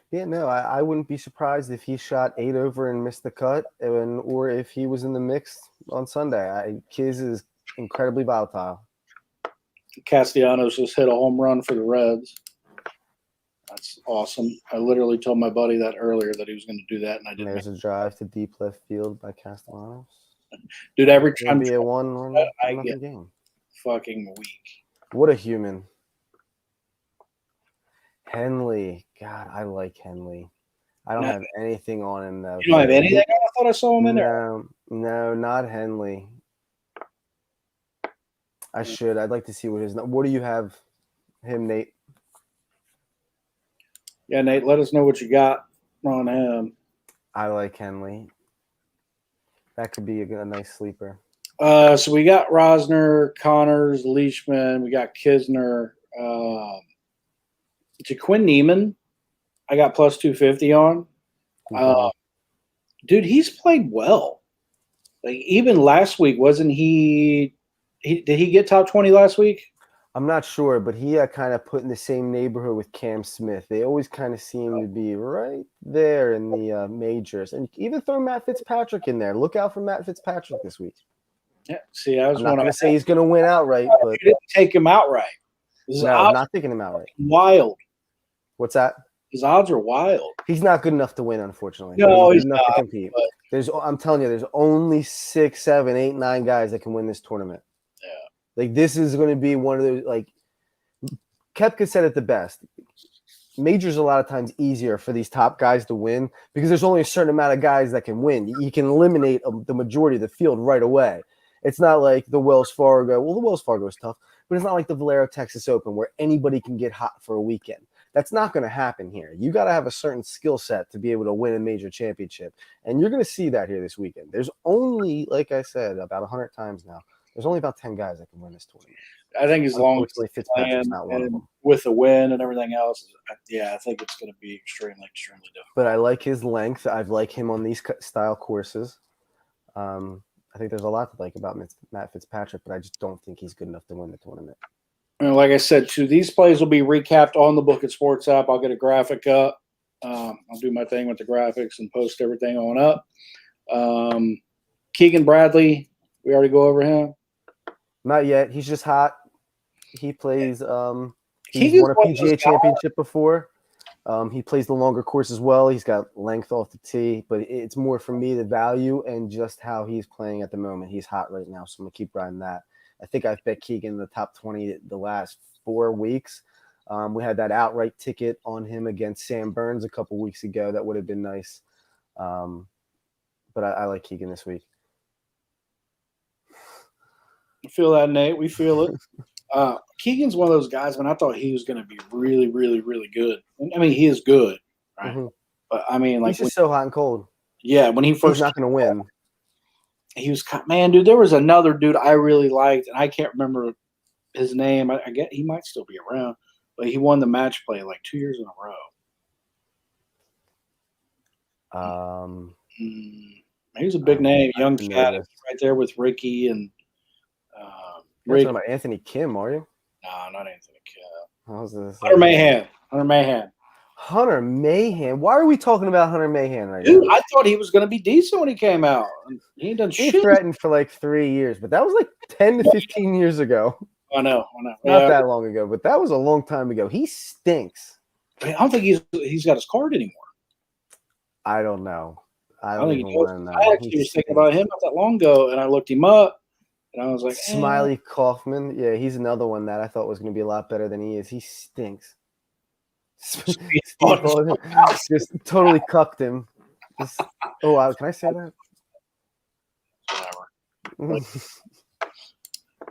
Yeah, no, I wouldn't be surprised if he shot 8 over and missed the cut, or if he was in the mix on Sunday. Kiz is incredibly volatile. Castellanos just hit a home run for the Reds. That's awesome. I literally told my buddy that earlier that he was going to do that, and I didn't. There's a drive to deep left field by Castellanos. Dude, every time be a one I get game. Fucking weak. What a human. Henley. God, I like Henley. I don't have anything on him, though. You don't have anything? I thought I saw him in there. No, not Henley. I should. I'd like to see what do you have him, Nate? Yeah, Nate, let us know what you got on him. I like Henley. That could be a nice sleeper. So we got Rosner, Connors, Leishman. We got Kisner. Jaquin Neiman, I got plus 250 on. Dude, he's played well. Like even last week, wasn't he? Did he get top 20 last week? I'm not sure, but he kind of put in the same neighborhood with Cam Smith. They always kind of seem to be right there in the majors. And even throw Matt Fitzpatrick in there. Look out for Matt Fitzpatrick this week. Yeah, see, I'm not going to say he's going to win outright, but you didn't take him outright. No, I'm not taking him outright. Wild. What's that? His odds are wild. He's not good enough to win, unfortunately. No, he's good enough to compete. I'm telling you, there's only 6, 7, 8, 9 guys that can win this tournament. Yeah. Like this is going to be one of those. Like Koepka said it the best. Majors a lot of times easier for these top guys to win because there's only a certain amount of guys that can win. You can eliminate the majority of the field right away. It's not like the Wells Fargo. Well, the Wells Fargo is tough, but it's not like the Valero Texas Open where anybody can get hot for a weekend. That's not going to happen here. You got to have a certain skill set to be able to win a major championship. And you're going to see that here this weekend. There's only, like I said, about 100 times now, there's only about 10 guys that can win this tournament. I think as long as Fitzpatrick's not one of them. With the win and everything else, yeah, I think it's going to be extremely, extremely difficult. But I like his length. I've liked him on these style courses. I think there's a lot to like about Matt Fitzpatrick, but I just don't think he's good enough to win the tournament. And like I said, too, these plays will be recapped on the Book It Sports app. I'll get a graphic up. I'll do my thing with the graphics and post everything on up. Keegan Bradley, we already go over him. Not yet. He's just hot. He plays. He's won a PGA Championship before. He plays the longer course as well. He's got length off the tee, but it's more for me the value and just how he's playing at the moment. He's hot right now, so I'm gonna keep riding that. I think I've bet Keegan in the top 20 the last 4 weeks. We had that outright ticket on him against Sam Burns a couple weeks ago. That would have been nice. But I like Keegan this week. I feel that, Nate. We feel it. Keegan's one of those guys when I thought he was going to be really, really, really good. I mean, he is good, right? Mm-hmm. But I mean, like he's just so hot and cold. Yeah, when he first he's not going to win. He was, man, dude. There was another dude I really liked, and I can't remember his name. I get he might still be around, but he won the match play like 2 years in a row. He was a big name, young cat, right there with Ricky and. You're talking about Anthony Kim, are you? No, not Anthony Kim. How's this? Hunter Mahan. Hunter Mahan. Why are we talking about Hunter Mahan right Dude, now? I thought he was going to be decent when he came out. He ain't done He shit. threatened for like 3 years, but that was like 10 to 15 years ago. I know. Not Yeah, that long ago, but that was a long time ago. He stinks. I don't think he's got his card anymore. I don't know. I I don't think even he does. want to know. I actually was thinking about him not that long ago, and I looked him up, and I was like, Smiley Kaufman. Yeah, he's another one that I thought was going to be a lot better than he is. He stinks. Steve Ballmer just totally cucked him. Can I say that? Whatever.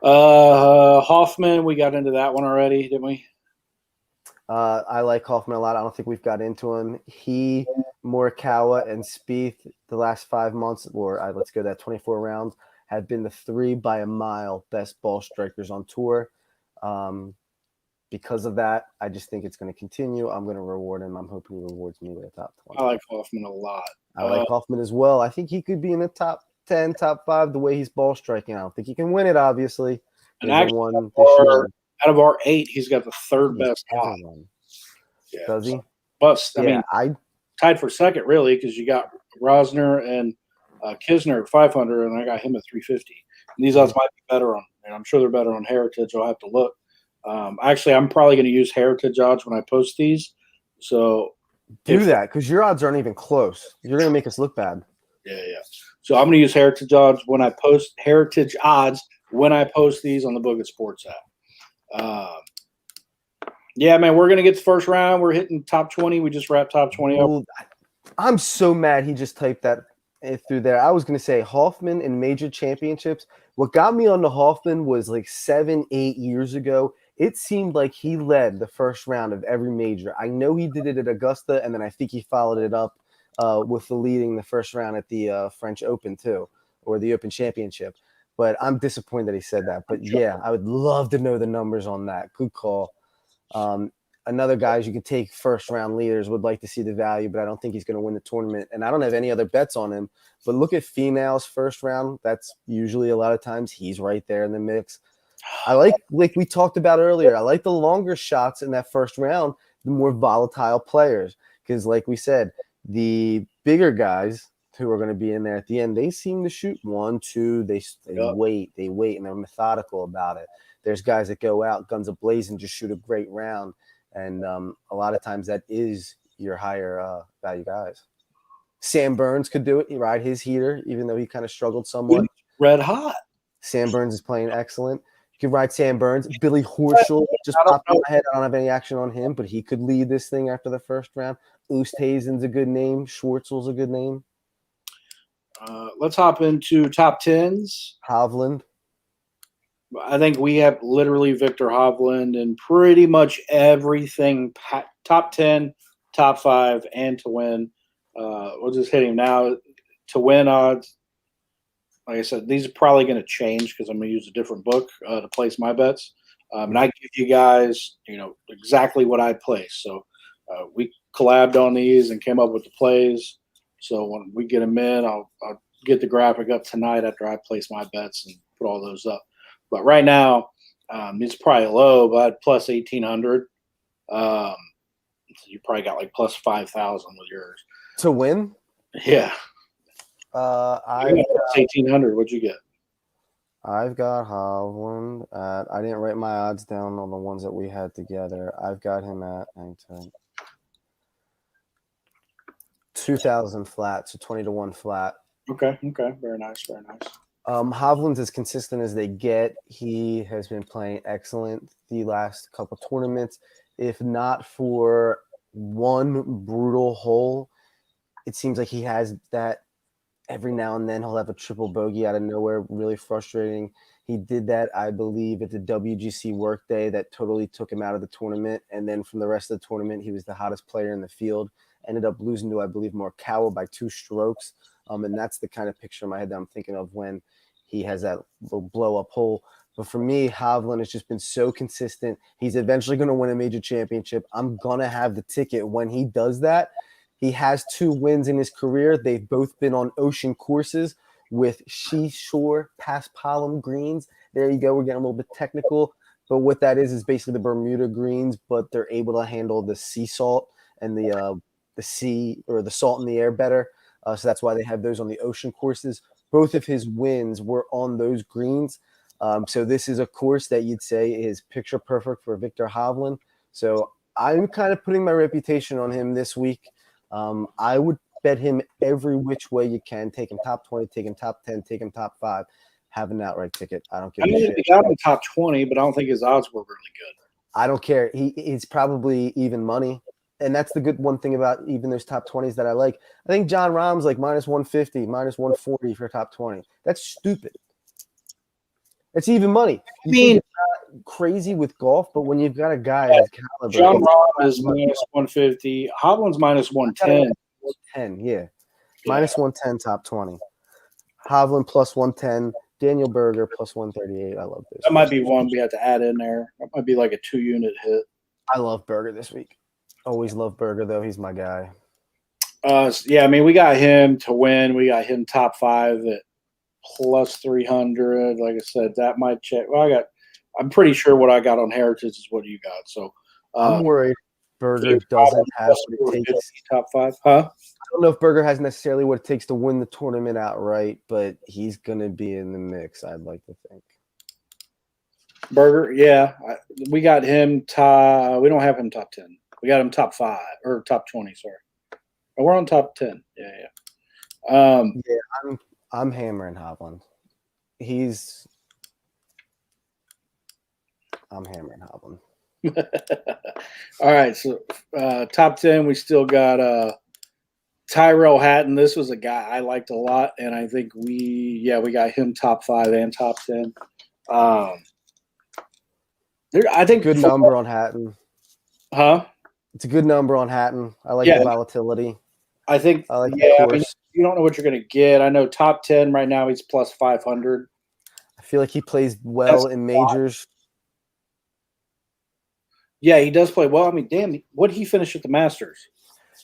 Hoffman, we got into that one already, didn't we? I like Hoffman a lot. I don't think we've got into him. He, Morikawa, and Spieth the last 5 months, or let's go that 24 rounds, have been the 3 by a mile best ball strikers on tour. Because of that, I just think it's going to continue. I'm going to reward him. I'm hoping he rewards me with a top 20. I like Hoffman a lot. I like Hoffman as well. I think he could be in the top 10, top 5 the way he's ball striking. I don't think he can win it, obviously. And actually, out of our 8, he's got the third best odds. Yeah. Does he? But I tied for second, really, because you got Rosner and Kisner at 500, and I got him at 350. And these odds might be better on, and I'm sure they're better on Heritage. I'll have to look. Actually, I'm probably going to use Heritage odds when I post these. So do that, because your odds aren't even close. You're going to make us look bad. Yeah. So I'm going to use Heritage odds when I post these on the Book It Sports app. Yeah, man, we're going to get the first round. We're hitting top 20. We just wrapped top 20 up. I'm so mad he just typed that through there. I was going to say Hoffman in major championships. What got me on the Hoffman was like 7-8 years ago. It seemed like he led the first round of every major. I know he did it at Augusta, and then I think he followed it up with the leading the first round at the French Open too, or the Open Championship. But I'm disappointed that he said that. But yeah, I would love to know the numbers on that. Good call. Another guys you can take first round leaders, would like to see the value, but I don't think he's going to win the tournament. And I don't have any other bets on him. But look at females first round. That's usually a lot of times he's right there in the mix. I like we talked about earlier, I like the longer shots in that first round, the more volatile players. Because like we said, the bigger guys who are going to be in there at the end, they seem to shoot 1, 2. They wait, and they're methodical about it. There's guys that go out guns a-blazing, just shoot a great round. And a lot of times that is your higher value guys. Sam Burns could do it. He ride his heater, even though he kind of struggled somewhat. Red hot. Sam Burns is playing excellent. You can ride Sam Burns. Billy Horschel just popped in my head. I don't have any action on him, but he could lead this thing after the first round. Oosthuizen's a good name. Schwartzel's a good name. Let's hop into top 10s. Hovland. I think we have literally Victor Hovland in pretty much everything, top 10, top 5, and to win. We'll just hit him now. To win odds, like I said, these are probably going to change because I'm going to use a different book to place my bets. And I give you guys, exactly what I place. So we collabed on these and came up with the plays. So when we get them in, I'll get the graphic up tonight after I place my bets and put all those up. But right now, it's probably low, but plus 1,800. So you probably got like plus 5,000 with yours. To win? Yeah. I got 1,800. What'd you get? I've got Hovland at, I didn't write my odds down on the ones that we had together. I've got him at 2,000 flat, so 20-1 flat. Okay. Very nice. Hovland's as consistent as they get. He has been playing excellent the last couple tournaments. If not for one brutal hole, it seems like he has that every now and then. He'll have a triple bogey out of nowhere, really frustrating. He did that, I believe, at the WGC workday that totally took him out of the tournament. And then from the rest of the tournament, he was the hottest player in the field. Ended up losing to, I believe, Morikawa by 2 strokes. And that's the kind of picture in my head that I'm thinking of when he has that little blow-up hole. But for me, Hovland has just been so consistent. He's eventually going to win a major championship. I'm going to have the ticket when he does that. He has 2 wins in his career. They've both been on ocean courses with seashore paspalum greens. There you go. We're getting a little bit technical. But what that is basically the Bermuda greens, but they're able to handle the sea salt. and the sea or the salt in the air better. So that's why they have those on the ocean courses. Both of his wins were on those greens. So this is a course that you'd say is picture perfect for Victor Hovland. So I'm kind of putting my reputation on him this week. I would bet him every which way you can. Take him top 20, take him top 10, take him top 5. Have an outright ticket. I don't give a shit. He got him top 20, but I don't think his odds were really good. I don't care. He's probably even money. And that's the good one thing about even those top 20s that I like. I think John Rahm's like minus 150, minus 140 for top 20. That's stupid. It's even money. You think it's not crazy with golf, but when you've got a guy his caliber. John Rahm is minus 150. Hovland's minus 110. 110, yeah. Minus 110 top 20. Hovland plus 110. Daniel Berger plus 138. I love this. That might be one we have to add in there. That might be like a 2-unit hit. I love Berger this week. Always love Berger, though. He's my guy. Yeah, I mean, we got him to win. We got him top 5 at plus 300. Like I said, that might check. Well, I'm pretty sure what I got on Heritage is what you got. So I'm worried Berger doesn't have what it takes. Top 5, huh? I don't know if Berger has necessarily what it takes to win the tournament outright, but he's going to be in the mix, I'd like to think. Berger, yeah. We got him top – we don't have him top 10. We got him top 5 – or top 20, sorry. Oh, we're on top 10. Yeah. I'm hammering Hovland. I'm hammering Hovland. All right, so top 10, we still got Tyrell Hatton. This was a guy I liked a lot, and I think we got him top 5 and top 10. I think good number on Hatton. Huh? It's a good number on Hatton. I like the volatility. I think I like the course. I mean, you don't know what you're going to get. I know top 10 right now he's plus 500. I feel like he plays well in majors. Yeah, he does play well. I mean, damn, what did he finish at the Masters?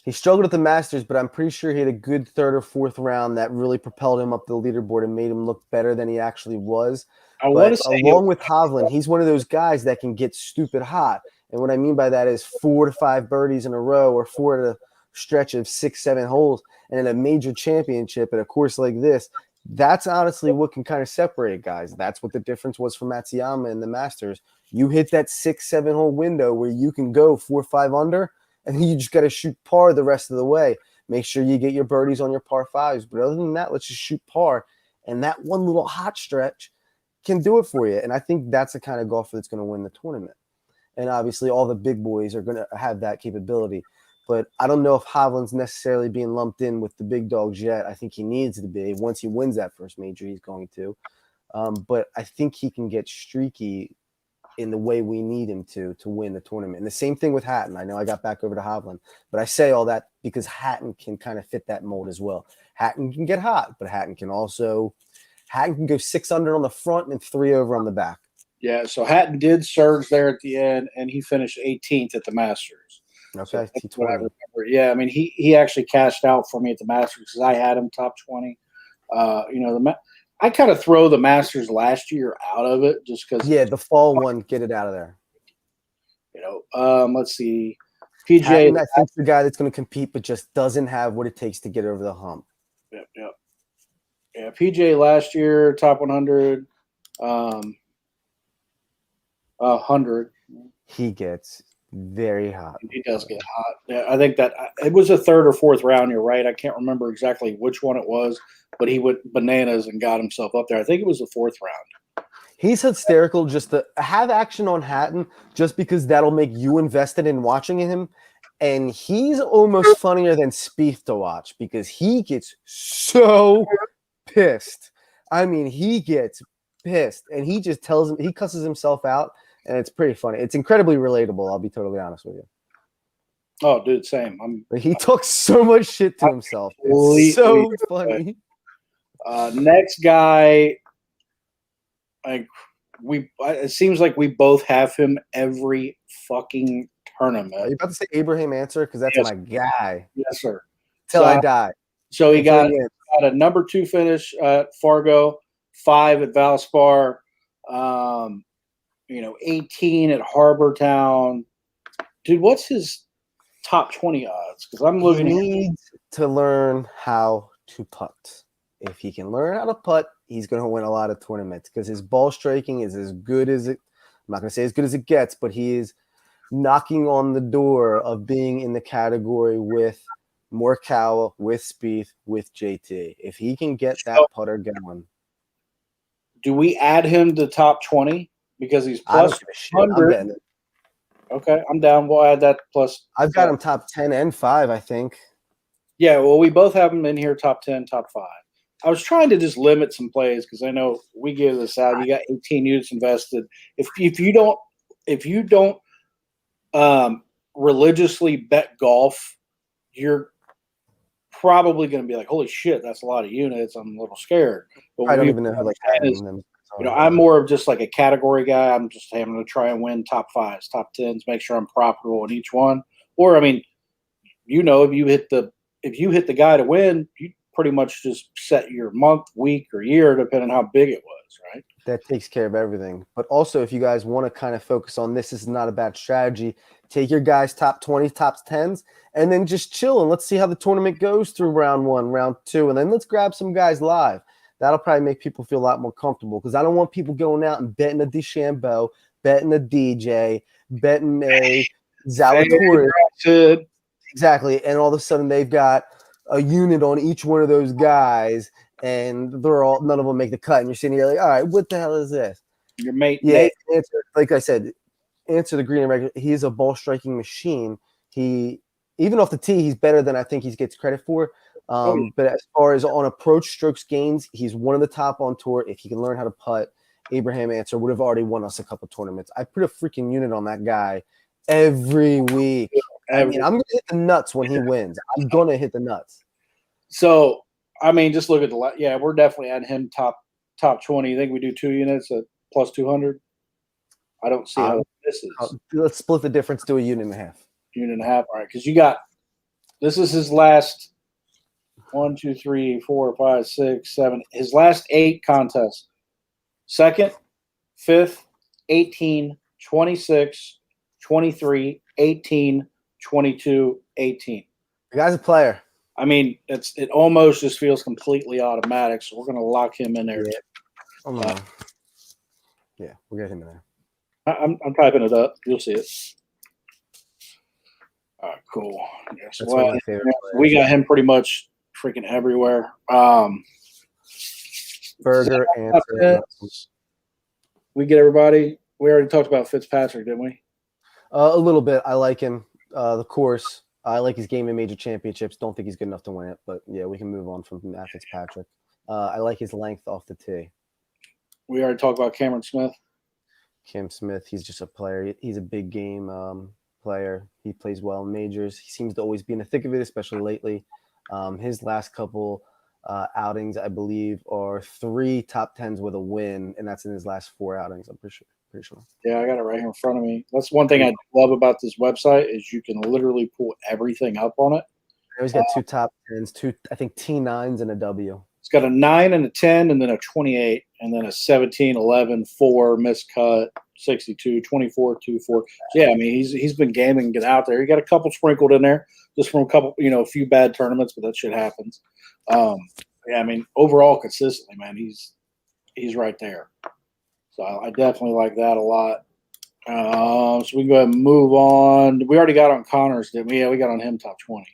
He struggled at the Masters, but I'm pretty sure he had a good 3rd or 4th round that really propelled him up the leaderboard and made him look better than he actually was. Along with Hovland, he's one of those guys that can get stupid hot. And what I mean by that is 4 to 5 birdies in a row or 4 to a stretch of 6, 7 holes. And in a major championship at a course like this, that's honestly what can kind of separate guys. That's what the difference was for Matsuyama in the Masters. You hit that 6, 7 hole window where you can go 4, 5 under, and then you just got to shoot par the rest of the way. Make sure you get your birdies on your par 5s. But other than that, let's just shoot par. And that one little hot stretch can do it for you. And I think that's the kind of golfer that's going to win the tournament. And obviously all the big boys are going to have that capability. But I don't know if Hovland's necessarily being lumped in with the big dogs yet. I think he needs to be. Once he wins that first major, he's going to. But I think he can get streaky in the way we need him to win the tournament. And the same thing with Hatton. I know I got back over to Hovland, but I say all that because Hatton can kind of fit that mold as well. Hatton can get hot, but Hatton can go 6 under on the front and 3 over on the back. Yeah, so Hatton did surge there at the end, and he finished 18th at the Masters. Okay, so T20. I remember. Yeah, I mean, he actually cashed out for me at the Masters because I had him top 20. I kind of throw the Masters last year out of it just because. Yeah, the fall one, get it out of there. Let's see. PGA. Hatton, I think the guy that's going to compete but just doesn't have what it takes to get over the hump. Yep. Yeah, PGA last year, top 100. 100. He gets very hot. He does get hot. Yeah, I think that it was a 3rd or 4th round. You're right. I can't remember exactly which one it was, but he went bananas and got himself up there. I think it was the 4th round. He's hysterical just to have action on Hatton just because that'll make you invested in watching him. And he's almost funnier than Spieth to watch because he gets so pissed. I mean, he gets pissed and he just he cusses himself out. And it's pretty funny. It's incredibly relatable. I'll be totally honest with you. Oh, dude, same. He talks so much shit to himself. It's so funny. Next guy, it seems like we both have him every fucking tournament. Are you about to say Abraham Answer? Because that's my guy. Yes, sir. Till I die. So he got a number 2 finish at Fargo, 5 at Valspar. 18 at Harbor Town. Dude, what's his top 20 odds? Because I'm He looking at needs to learn how to putt. If he can learn how to putt, he's going to win a lot of tournaments because his ball striking is as good as it. I'm not going to say as good as it gets, but he is knocking on the door of being in the category with Morikawa, with Spieth, with JT. If he can get that putter going, do we add him to top 20 because he's I don't plus give a shit. I'm 100? betting it. Okay, I'm down. We'll add that plus. I've got him top 10 and 5, I think. Yeah, well, we both have him in here top 10, top 5. I was trying to just limit some plays because I know we give this out. You got 18 units invested. If you don't religiously bet golf, you're probably going to be like, "Holy shit, that's a lot of units." I'm a little scared. But I don't even know who like having them. I'm more of just like a category guy. I'm just having to try and win top 5s, top 10s, make sure I'm profitable in each one. Or I mean, if you hit the guy to win, you pretty much just set your month, week, or year depending on how big it was, right? That takes care of everything. But also, if you guys want to kind of focus on this is not a bad strategy. Take your guys top 20s, top 10s, and then just chill and let's see how the tournament goes through round 1, round 2, and then let's grab some guys live. That'll probably make people feel a lot more comfortable because I don't want people going out and betting a DeChambeau, betting a DJ, betting a Zalatoris. Exactly. And all of a sudden they've got a unit on each one of those guys and none of them make the cut. And you're sitting here like, all right, what the hell is this? Your mate. Yeah. Like I said, answer the green and regular. He is a ball striking machine. Even off the tee, he's better than I think he gets credit for. But as far as on approach strokes gains, he's one of the top on tour. If he can learn how to putt, Abraham Answer would have already won us a couple tournaments. I put a freaking unit on that guy every week. I mean, I'm going to hit the nuts when he wins. I'm going to hit the nuts. So, I mean, just look at we're definitely adding him top 20. You think we do 2 units at plus 200? I don't see how this is. Let's split the difference to a unit and a half. Unit and a half, all right? Because this is his last 1, 2, 3, 4, 5, 6, 7. His last 8 contests: 2nd, 5th, 18, 26, 23, 18, 22, 18. The guy's a player. I mean, it almost just feels completely automatic. So we're going to lock him in there. Yeah, we'll get him in there. I'm typing it up. You'll see it. All right, cool. Yeah, so That's one of my favorite players. We got him pretty much freaking everywhere. Burger, Answer. We get everybody. We already talked about Fitzpatrick, didn't we? A little bit. I like him. The course. I like his game in major championships. Don't think he's good enough to win it, but yeah, we can move on from Matt Fitzpatrick. I like his length off the tee. We already talked about Cameron Smith. Cam Smith, he's just a player. He's a big game player. He plays well in majors. He seems to always be in the thick of it, especially lately. His last couple outings, I believe, are 3 top 10s with a win, and that's in his last 4 outings. I'm pretty sure. Yeah, I got it right here in front of me. That's one thing I love about this website is you can literally pull everything up on it. He's got 2 top 10s, 2 I think T9s and a W. It's got a 9 and a 10 and then a 28 and then a 17, 11, 4, miscut, 62, 24, 2, 4. Yeah, I mean, he's been gaming and get out there. He got a couple sprinkled in there just from a few bad tournaments, but that shit happens. Yeah, I mean, overall consistently, man, he's right there. So I definitely like that a lot. So we can go ahead and move on. We already got on Connors, didn't we? Yeah, we got on him top 20.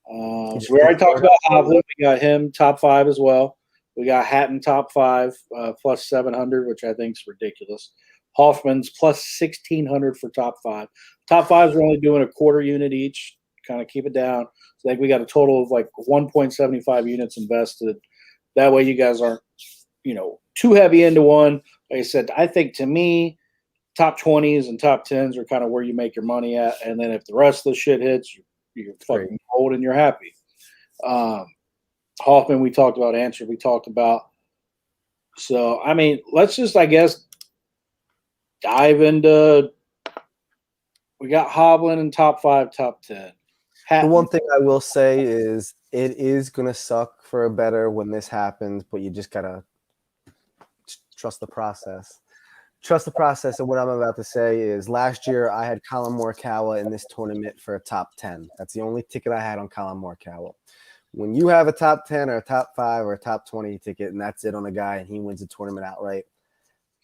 So we already talked about Hovland. We got him top 5 as well. We got Hatton top 5 plus 700, which I think is ridiculous. Hoffman's plus 1,600 for top 5. Top 5s are only doing a quarter unit each. Kind of keep it down. So I think we got a total of like 1.75 units invested. That way you guys aren't, too heavy into one. Like I said, I think to me, top 20s and top 10s are kind of where you make your money at. And then if the rest of the shit hits, you're fucking cold and you're happy. Hoffman, we talked about. Answer, we talked about. So, I mean, let's just, I guess, dive into – we got Hovland in top 5, top 10. The one thing I will say is it is going to suck for a bettor when this happens, but you just got to trust the process. trust the process. And what I'm about to say is last year I had Colin Morikawa in this tournament for a top 10. That's the only ticket I had on Colin Morikawa. When you have a top 10 or a top 5 or a top 20 ticket and that's it on a guy and he wins the tournament outright,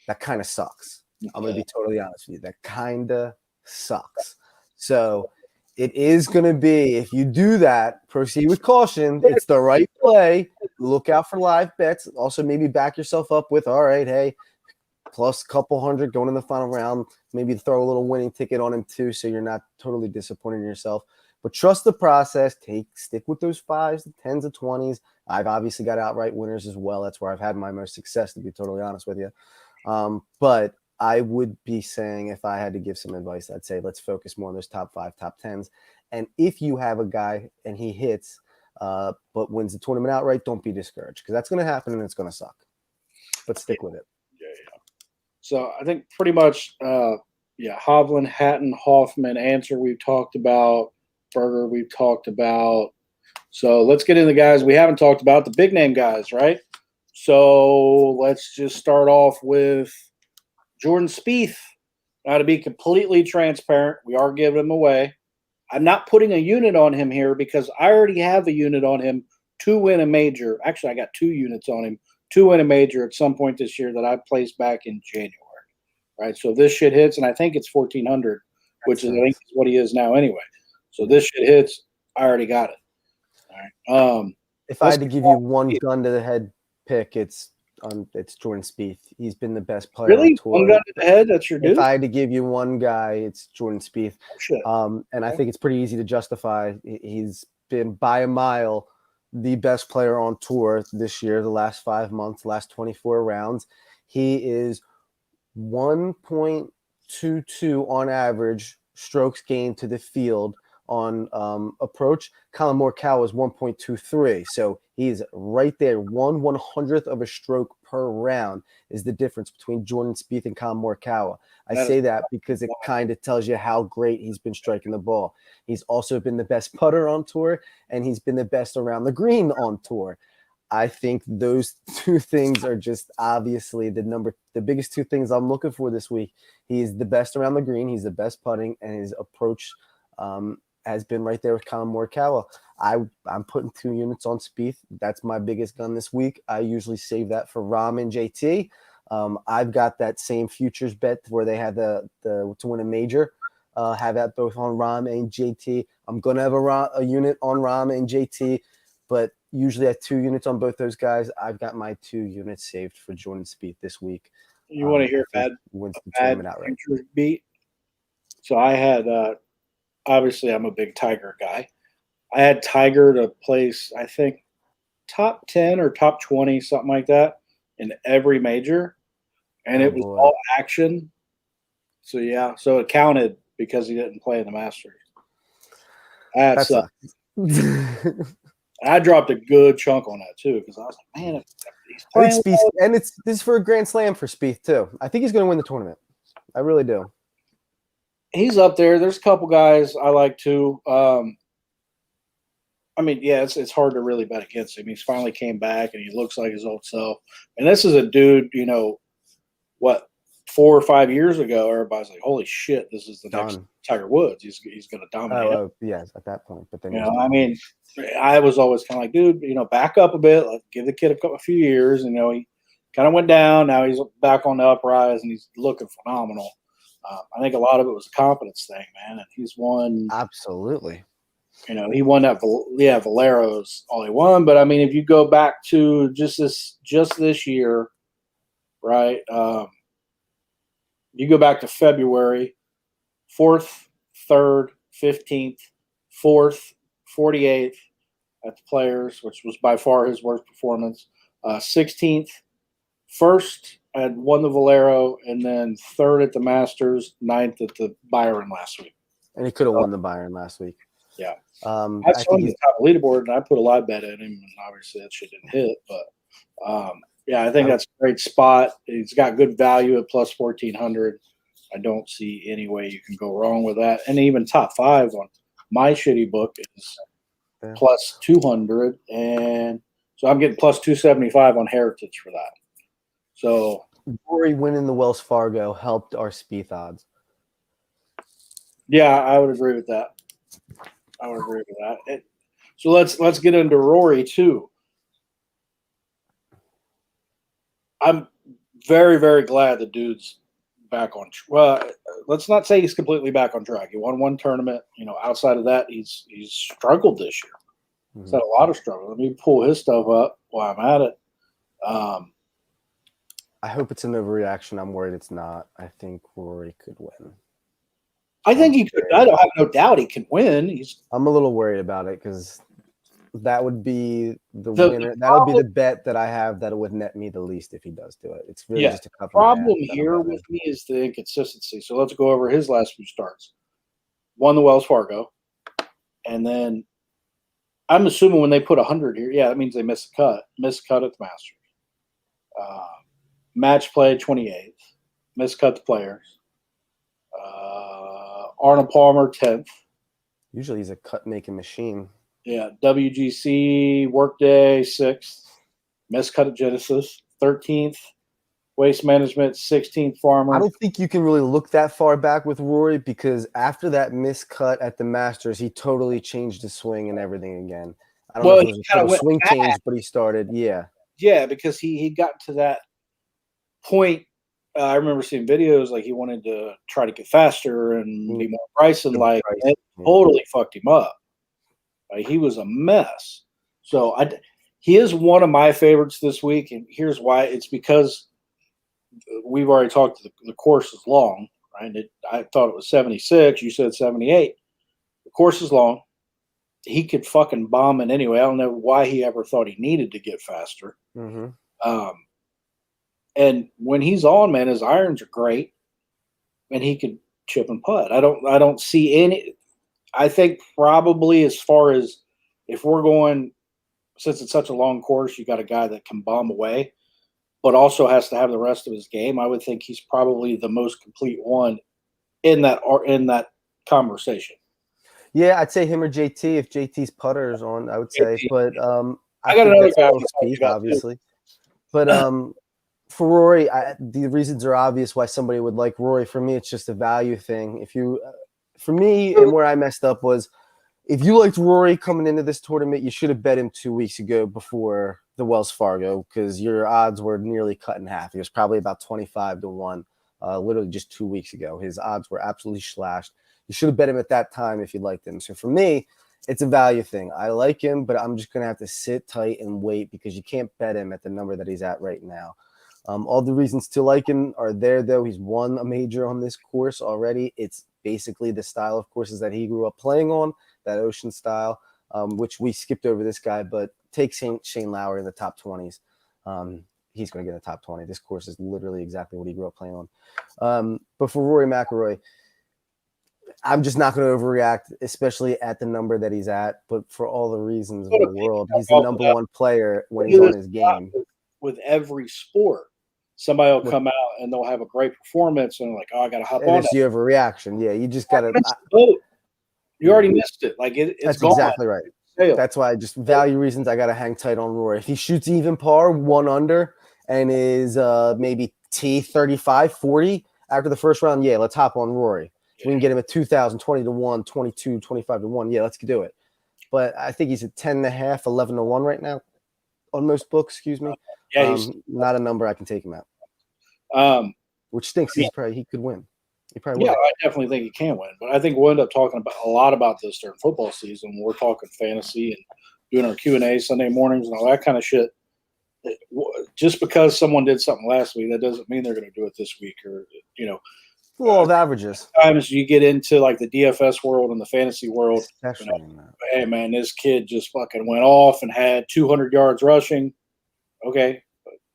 that kind of sucks. I'm going to be totally honest with you. That kind of sucks. So it is going to be, if you do that, proceed with caution. It's the right play. Look out for live bets. Also, maybe back yourself up with, all right, hey, plus a couple hundred going in the final round. Maybe throw a little winning ticket on him too, so you're not totally disappointed in yourself. But trust the process. Stick with those 5s, the 10s, the 20s. I've obviously got outright winners as well. That's where I've had my most success, to be totally honest with you. But I would be saying, if I had to give some advice, I'd say let's focus more on those top 5, top 10s. And if you have a guy and he hits but wins the tournament outright, don't be discouraged, because that's going to happen and it's going to suck. But stick with it. Yeah. So I think pretty much, Hovland, Hatton, Hoffman, Answer we've talked about. Berger we've talked about. So let's get into the guys we haven't talked about, the big name guys, right? So let's just start off with Jordan Spieth. Now, to be completely transparent, we are giving him away. I'm not putting a unit on him here because I already have a unit on him to win a major. Actually, I got 2 units on him to win a major at some point this year that I placed back in January. Right? So this shit hits, and I think it's 1,400, which is, I think, is what he is now anyway. So this shit hits, I already got it. All right. If I had to give you one gun to the head pick, it's Jordan Spieth. He's been the best player on tour. One gun to the head? That's your dude? If I had to give you one guy, it's Jordan Spieth. And I think it's pretty easy to justify. He's been by a mile the best player on tour this year, the last 5 months, last 24 rounds. He is 1.22 on average strokes gained to the field on approach. Colin Morikawa is 1.23. So he's right there. 1/100th of a stroke per round is the difference between Jordan Spieth and Colin Morikawa. I say that because it kind of tells you how great he's been striking the ball. He's also been the best putter on tour, and he's been the best around the green on tour. I think those 2 things are just obviously the biggest 2 things I'm looking for this week. He's the best around the green. He's the best putting, and his approach has been right there with Colin Morikawa. I'm putting 2 units on Spieth. That's my biggest gun this week. I usually save that for Rahm and JT. I've got that same futures bet where they have the to win a major. Have that both on Rahm and JT. I'm gonna have a unit on Rahm and JT, but usually I have 2 units on both those guys. I've got my 2 units saved for Jordan Spieth this week. You want to hear wins the tournament outright. Beat? So I had obviously I'm a big Tiger guy. I had Tiger to place, I think, top 10 or top 20, something like that, in every major, and it was all action. So yeah, so it counted because he didn't play in the Masters. That's I dropped a good chunk on that too because I was like, man, he's playing. Spieth, and this is for a Grand Slam for Spieth too. I think he's going to win the tournament. I really do. He's up there. There's a couple guys I like too. I mean, yeah, it's hard to really bet against him. He's finally came back and he looks like his old self. And this is a dude, 4 or 5 years ago, everybody's like, holy shit, this is the next Tiger Woods. He's going to dominate. Yes, at that point. But then, I mean, I was always kind of like, dude, back up a bit. Give the kid a few years. And, he kind of went down. Now he's back on the uprise and he's looking phenomenal. I think a lot of it was a confidence thing, man. And he's won. Absolutely. He won that. Yeah, Valero's all he won. But I mean, if you go back to just this year, right? You go back to February, 4th, 3rd, 15th, 4th, 48th at the Players, which was by far his worst performance. 16th, 1st had won the Valero, and then 3rd at the Masters, 9th at the Byron last week. And he could have won the Byron last week. Yeah. I saw him at the top of the leaderboard, and I put a live bet in him, and obviously that shit didn't hit. But, yeah, I think that's a great spot. He's got good value at plus 1,400. I don't see any way you can go wrong with that. And even top 5 on my shitty book is plus 200. And so I'm getting plus 275 on Heritage for that. So Rory winning the Wells Fargo helped our Spieth odds. Yeah, I would agree with that. So let's get into Rory too. I'm very, very glad the dude's back on. Well, let's not say he's completely back on track. He won one tournament. Outside of that, he's struggled this year. He's had a lot of struggle. Let me pull his stuff up while I'm at it. I hope it's an overreaction. I'm worried it's not. I think Rory could win. I think he could. I don't have no doubt he can win. I'm a little worried about it because that would be the winner. That'll be the bet that I have that would net me the least if he does do it. It's really just a couple. The problem here with me is the inconsistency. So let's go over his last few starts. Won the Wells Fargo, and then I'm assuming when they put 100 here, that means they missed a cut. Missed cut at the Masters. Match play 28th. Missed cut the Players. Arnold Palmer 10th. Usually he's a cut-making machine. Yeah, WGC Workday 6th. Missed cut at Genesis 13th. Waste Management 16th. Farmer. I don't think you can really look that far back with Rory because after that miscut at the Masters, he totally changed his swing and everything again. I don't know if it was a swing change, but he started, Yeah, because he got to that point. I remember seeing videos like he wanted to try to get faster and be more Bryson-like. It totally fucked him up. He was a mess. So he is one of my favorites this week, and here's why. It's because we've already talked. The course is long, right? I thought it was 76. You said 78. The course is long. He could fucking bomb it anyway. I don't know why he ever thought he needed to get faster. And when he's on, man, his irons are great, and he could chip and putt. I don't see any. I think probably as far as if we're going, since it's such a long course, you got a guy that can bomb away, but also has to have the rest of his game. I would think he's probably the most complete one in that conversation. Yeah, I'd say him or JT if JT's putter is on. I would say, but I got another guy Spieth, obviously. But for Rory, the reasons are obvious why somebody would like Rory. For me, it's just a value thing. For me, and where I messed up was, if you liked Rory coming into this tournament, you should have bet him 2 weeks ago before the Wells Fargo because your odds were nearly cut in half. He was probably about 25-1, literally just 2 weeks ago. His odds were absolutely slashed. You should have bet him at that time if you liked him. So for me, it's a value thing. I like him, but I'm just going to have to sit tight and wait because you can't bet him at the number that he's at right now. All the reasons to like him are there, though. He's won a major on this course already. It's basically the style of courses that he grew up playing on, that ocean style, which we skipped over this guy, but take Shane Lowry in the top 20s. He's going to get a top 20. This course is literally exactly what he grew up playing on. But for Rory McIlroy, I'm just not going to overreact, especially at the number that he's at. But for all the reasons in the world, he's the number one player when he's on his game. With every sport, somebody will come out and they'll have a great performance, and like, oh, I got to hop on. It's the overreaction. Yeah, you just got to. You already missed it. Like it's that's gone. Exactly right. That's why just value reasons I got to hang tight on Rory. If he shoots even par, 1 under, and is maybe T35, 40 after the first round, let's hop on Rory. We can get him at 2,000, 20-1, 22, 25-1. Yeah, let's do it. But I think he's at 10.5, 11-1 right now on most books. Excuse me. He's not a number I can take him at. Which stinks. He could win. He probably will. I definitely think he can win. But I think we'll end up talking a lot about this during football season. We're talking fantasy and doing our Q&A Sunday mornings and all that kind of shit. Just because someone did something last week, that doesn't mean they're going to do it this week, or law of averages. Sometimes you get into like the DFS world and the fantasy world. Hey man, this kid just fucking went off and had 200 yards rushing. Okay,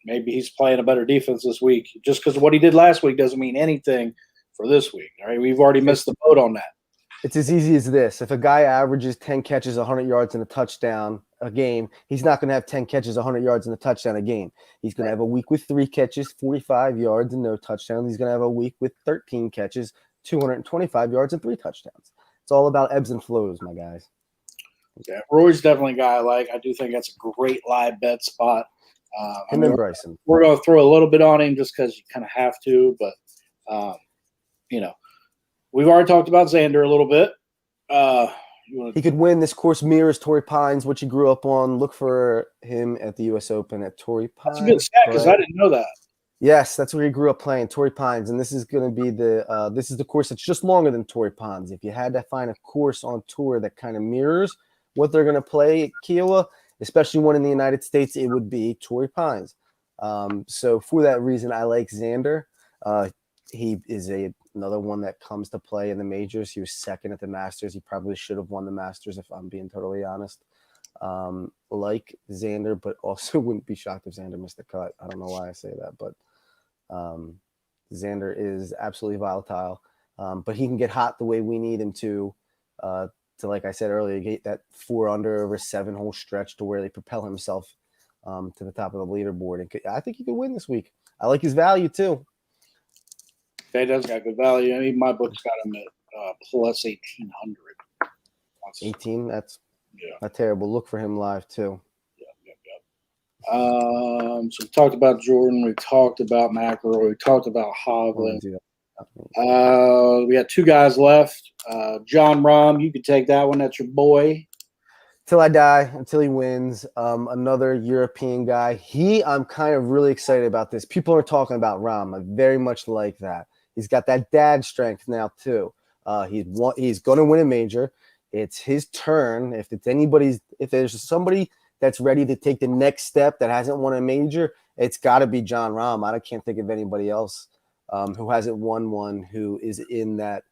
maybe he's playing a better defense this week. Just because of what he did last week doesn't mean anything for this week. All right, we've already missed the boat on that. It's as easy as this. If a guy averages 10 catches, 100 yards, and a touchdown a game, he's not going to have 10 catches, 100 yards, and a touchdown a game. He's going to have a week with 3 catches, 45 yards, and no touchdowns. He's going to have a week with 13 catches, 225 yards, and 3 touchdowns. It's all about ebbs and flows, my guys. Yeah, Roy's definitely a guy I like. I do think that's a great live bet spot. Him and Bryson. We're going to throw a little bit on him just because you kind of have to. But, we've already talked about Xander a little bit. He could win. This course mirrors Torrey Pines, which he grew up on. Look for him at the U.S. Open at Torrey Pines. That's a good stat because I didn't know that. Yes, that's where he grew up playing, Torrey Pines, and this is going to be this is the course that's just longer than Torrey Pines. If you had to find a course on tour that kind of mirrors what they're going to play at Kiowa, especially one in the United States, it would be Torrey Pines. So for that reason, I like Xander. He is another one that comes to play in the majors. He was second at the Masters. He probably should have won the Masters if I'm being totally honest. Like Xander, but also wouldn't be shocked if Xander missed the cut. I don't know why I say that, but Xander is absolutely volatile. But he can get hot the way we need him to like I said earlier, get that 4 under over 7-hole stretch to where they propel himself to the top of the leaderboard. And I think he could win this week. I like his value too. He does got good value. I mean, my book's got him at plus 1,800. 18. That's not terrible. Look for him live too. So we talked about Jordan. We talked about McIlroy. We talked about Hovland. We got 2 guys left. John Rahm, you could take that one. That's your boy. Till I die, until he wins. Another European guy. I'm kind of really excited about this. People are talking about Rahm. I very much like that. He's got that dad strength now too. He's going to win a major. It's his turn. If there's somebody that's ready to take the next step that hasn't won a major, it's got to be John Rahm. I can't think of anybody else who hasn't won one who is in that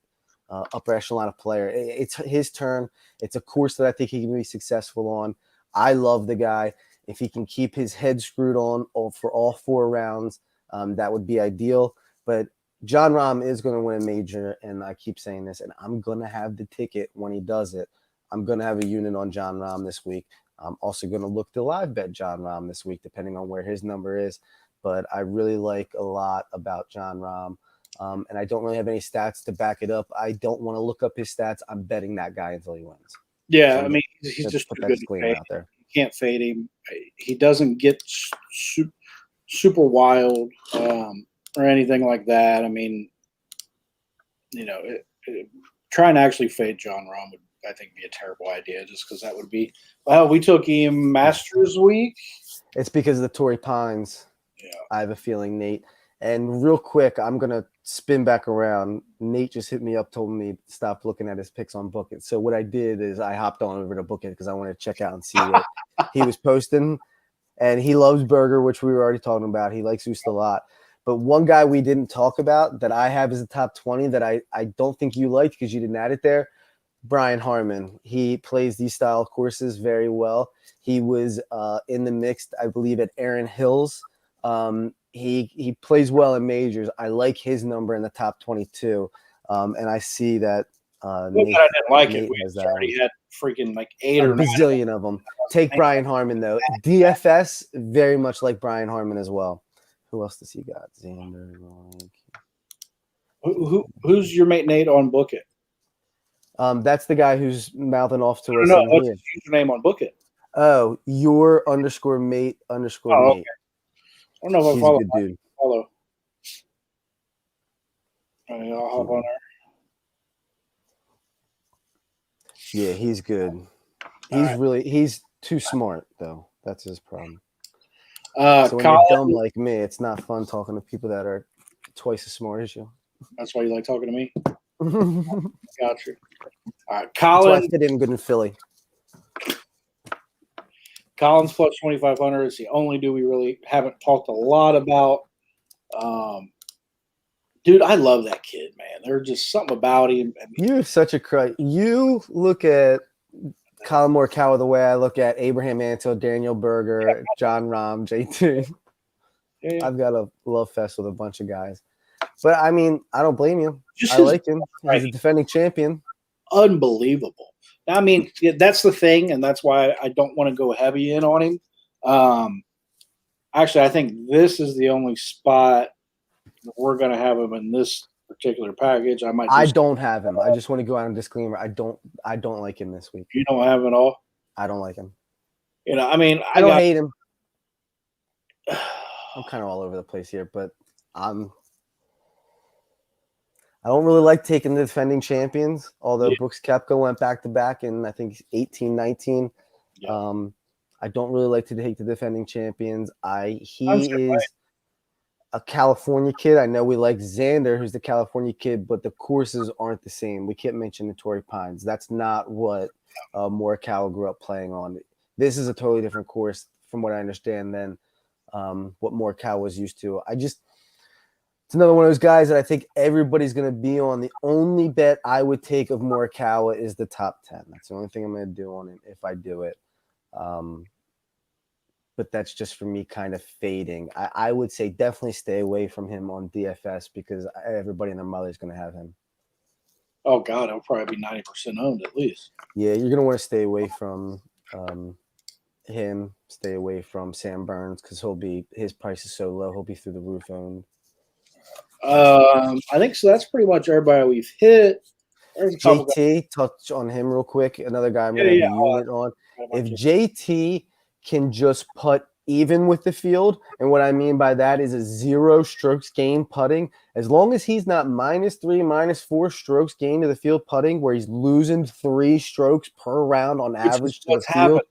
upper echelon of player. It's his turn. It's a course that I think he can be successful on. I love the guy. If he can keep his head screwed on for all 4 rounds, that would be ideal. But John Rahm is going to win a major, and I keep saying this, and I'm going to have the ticket when he does it. I'm going to have a unit on John Rahm this week. I'm also going to look to live bet John Rahm this week, depending on where his number is. But I really like a lot about John Rahm, and I don't really have any stats to back it up. I don't want to look up his stats. I'm betting that guy until he wins. Yeah, so I mean, he's just put too that good disclaimer out there. You can't fade him. He doesn't get super wild or anything like that. I mean, trying to actually fade John Rahm would, I think, be a terrible idea just because that would be – well, we took him Masters week. It's because of the Torrey Pines. Yeah. I have a feeling, Nate. And real quick, I'm going to spin back around. Nate just hit me up, told me to stop looking at his picks on Book It. So what I did is I hopped on over to Book It because I wanted to check out and see what he was posting. And he loves Berger, which we were already talking about. He likes Oost a lot. But one guy we didn't talk about that I have as a top 20 that I don't think you liked because you didn't add it there, Brian Harman. He plays these style of courses very well. He was in the mix, I believe, at Erin Hills. He plays well in majors. I like his number in the top 22. And I see that Nate, I didn't like it. We already had freaking like 8 or 9 bazillion of them. Take Brian Harman, though. DFS, very much like Brian Harman as well. Who else does he got? Xander. Who's your mate Nate on Book It? That's the guy who's mouthing off to us. No, what's his username on Book It? Oh, your _mate_mate. Okay. I don't know if I follow. He's a good dude. Follow. I'll hop on there. Yeah, he's good. He's too smart though. That's his problem. So when you're dumb like me, it's not fun talking to people that are twice as smart as you. That's why you like talking to me. Got you. All right, Colin. That's why I fit in good in Philly. Collins plus 2,500 is the only dude we really haven't talked a lot about. Dude, I love that kid, man. There's just something about him. I mean, You're such a crush. You look at Colin Morikawa the way I look at Abraham Anto, Daniel Berger, John Rahm, JT. Yeah. I've got a love fest with a bunch of guys. But, I mean, I don't blame you. I like him. He's a defending champion. Unbelievable. I mean, that's the thing, and that's why I don't want to go heavy in on him. Actually, I think this is the only spot that we're going to have him in this particular package. I don't have him. I just want to go out and disclaimer. I don't like him this week. You don't have him at all? I don't like him. I mean, I don't hate him. I'm kind of all over the place here, but I don't really like taking the defending champions, although Yeah. Brooks Koepka went back-to-back in, I think, 18, 19. Yeah. I don't really like to take the defending champions. I'm He sure, is a California kid. I know we like Xander, who's the California kid, but the courses aren't the same. We can't mention the Torrey Pines. That's not what Morikawa grew up playing on. This is a totally different course, from what I understand, than what Morikawa was used to. It's another one of those guys that I think everybody's going to be on. The only bet I would take of Morikawa is the top 10. That's the only thing I'm going to do on it if I do it. But that's just for me kind of fading. I would say definitely stay away from him on DFS because everybody and their mother is going to have him. Oh, God, it'll probably be 90% owned at least. Yeah, you're going to want to stay away from him. Stay away from Sam Burns because his price is so low. He'll be through the roof owned. I think so. That's pretty much everybody we've hit. There's a couple JT, touch on him real quick. Another guy I'm going to have a unit on. If JT can just putt even with the field, and what I mean by that is a 0 strokes gain putting, as long as he's not -3, -4 strokes gain to the field putting, where he's losing 3 strokes per round on average to the field.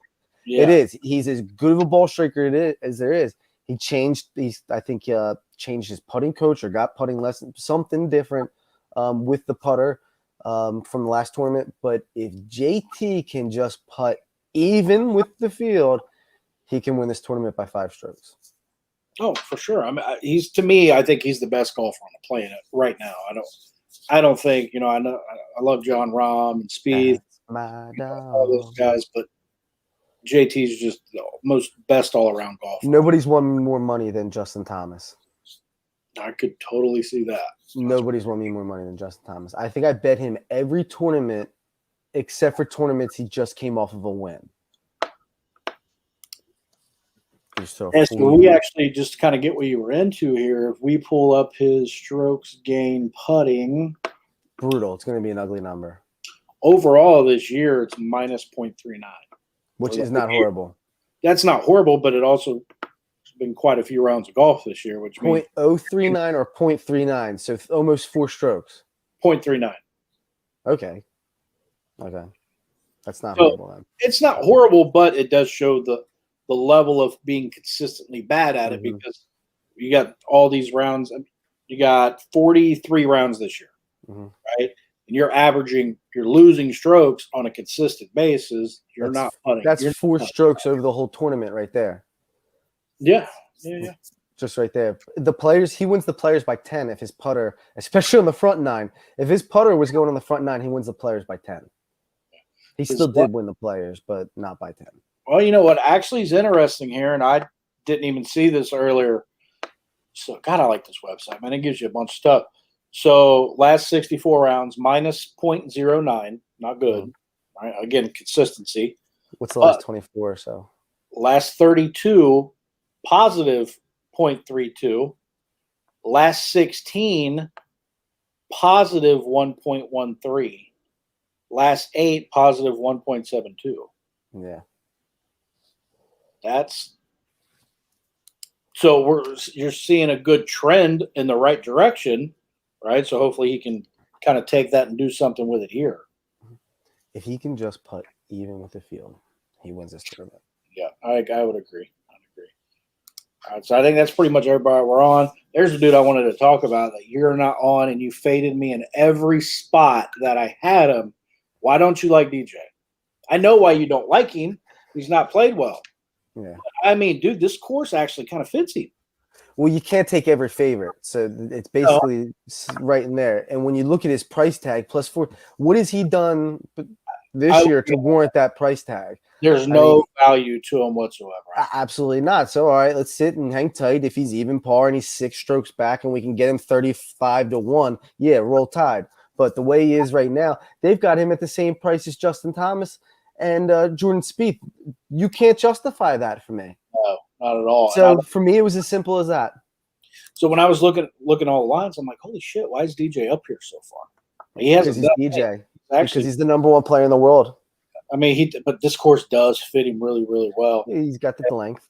Yeah. It is. He's as good of a ball striker as there is. He changed. I think changed his putting coach or got putting lessons, something different with the putter from the last tournament. But if JT can just putt even with the field, he can win this tournament by 5 strokes. Oh, for sure. I mean, to me, I think he's the best golfer on the planet right now. I don't think, I know I love John Rahm and Speed, all those guys, but JT's just the most best all-around golfer. Nobody's won more money than Justin Thomas. I could totally see that. Nobody's won me more money than Justin Thomas. I think I bet him every tournament except for tournaments he just came off of a win. So we actually just kind of get what you were into here. If we pull up his strokes gain putting. Brutal. It's going to be an ugly number. Overall this year, it's -0.39. Which is not horrible. That's not horrible, but it also has been quite a few rounds of golf this year, which means 0.039 or 0.39, so almost 4 strokes. 0.39. Okay. That's not horrible then. It's not horrible, but it does show the level of being consistently bad at it because you got all these rounds. You got 43 rounds this year, right? And you're losing strokes on a consistent basis. You're not putting. That's 4 strokes over the whole tournament right there. Yeah. Just right there. He wins the players by 10 if his putter, especially on the front 9. If his putter was going on the front 9, he wins the players by 10. He still did win the players, but not by 10. Well, you know what actually is interesting here, and I didn't even see this earlier. So, God, I like this website, man. It gives you a bunch of stuff. So, last 64 rounds, -0.09, not good. All right, again, consistency. What's the last 24 or so? Last 32, +0.32. Last 16, +1.13. Last 8, +1.72. Yeah. You're seeing a good trend in the right direction, right? So hopefully he can kind of take that and do something with it here. If he can just putt even with the field, he wins this tournament. Yeah, I would agree. All right, so I think that's pretty much everybody we're on. There's a dude I wanted to talk about that you're not on, and you faded me in every spot that I had him. Why don't you like DJ? I know why you don't like him. He's not played well. Yeah. I mean, dude, this course actually kind of fits him. Well, you can't take every favorite. So it's basically right in there. And when you look at his price tag, +4, what has he done this year to warrant that price tag? There's no value to him whatsoever. Absolutely not. So, all right, let's sit and hang tight. If he's even par and he's 6 strokes back and we can get him 35-1, yeah, roll tide. But the way he is right now, they've got him at the same price as Justin Thomas and Jordan Spieth. You can't justify that for me. No, not at all. So for me, it was as simple as that. So when I was looking all the lines, I'm like, holy shit, why is DJ up here so far? He hasn't because he's DJ. Actually, because he's the number 1 player in the world. I mean, but this course does fit him really, really well. He's got the length.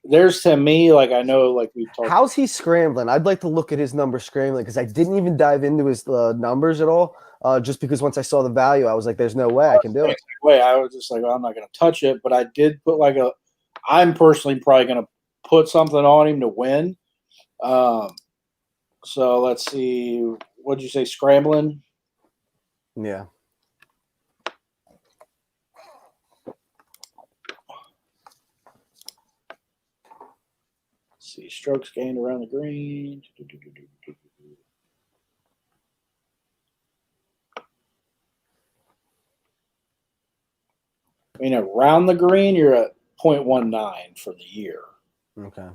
there's to me, like I know, like we've talked. How's he scrambling? I'd like to look at his number scrambling because I didn't even dive into his numbers at all. Just because once I saw the value, I was like, "There's no way I can do it." Way I was just like, well, I'm not going to touch it, but I did put like I'm personally probably going to put something on him to win. So let's see. What'd you say? Scrambling? Yeah. Let's see. Strokes gained around the green. I mean, around the green, you're at 0.19 for the year. Okay.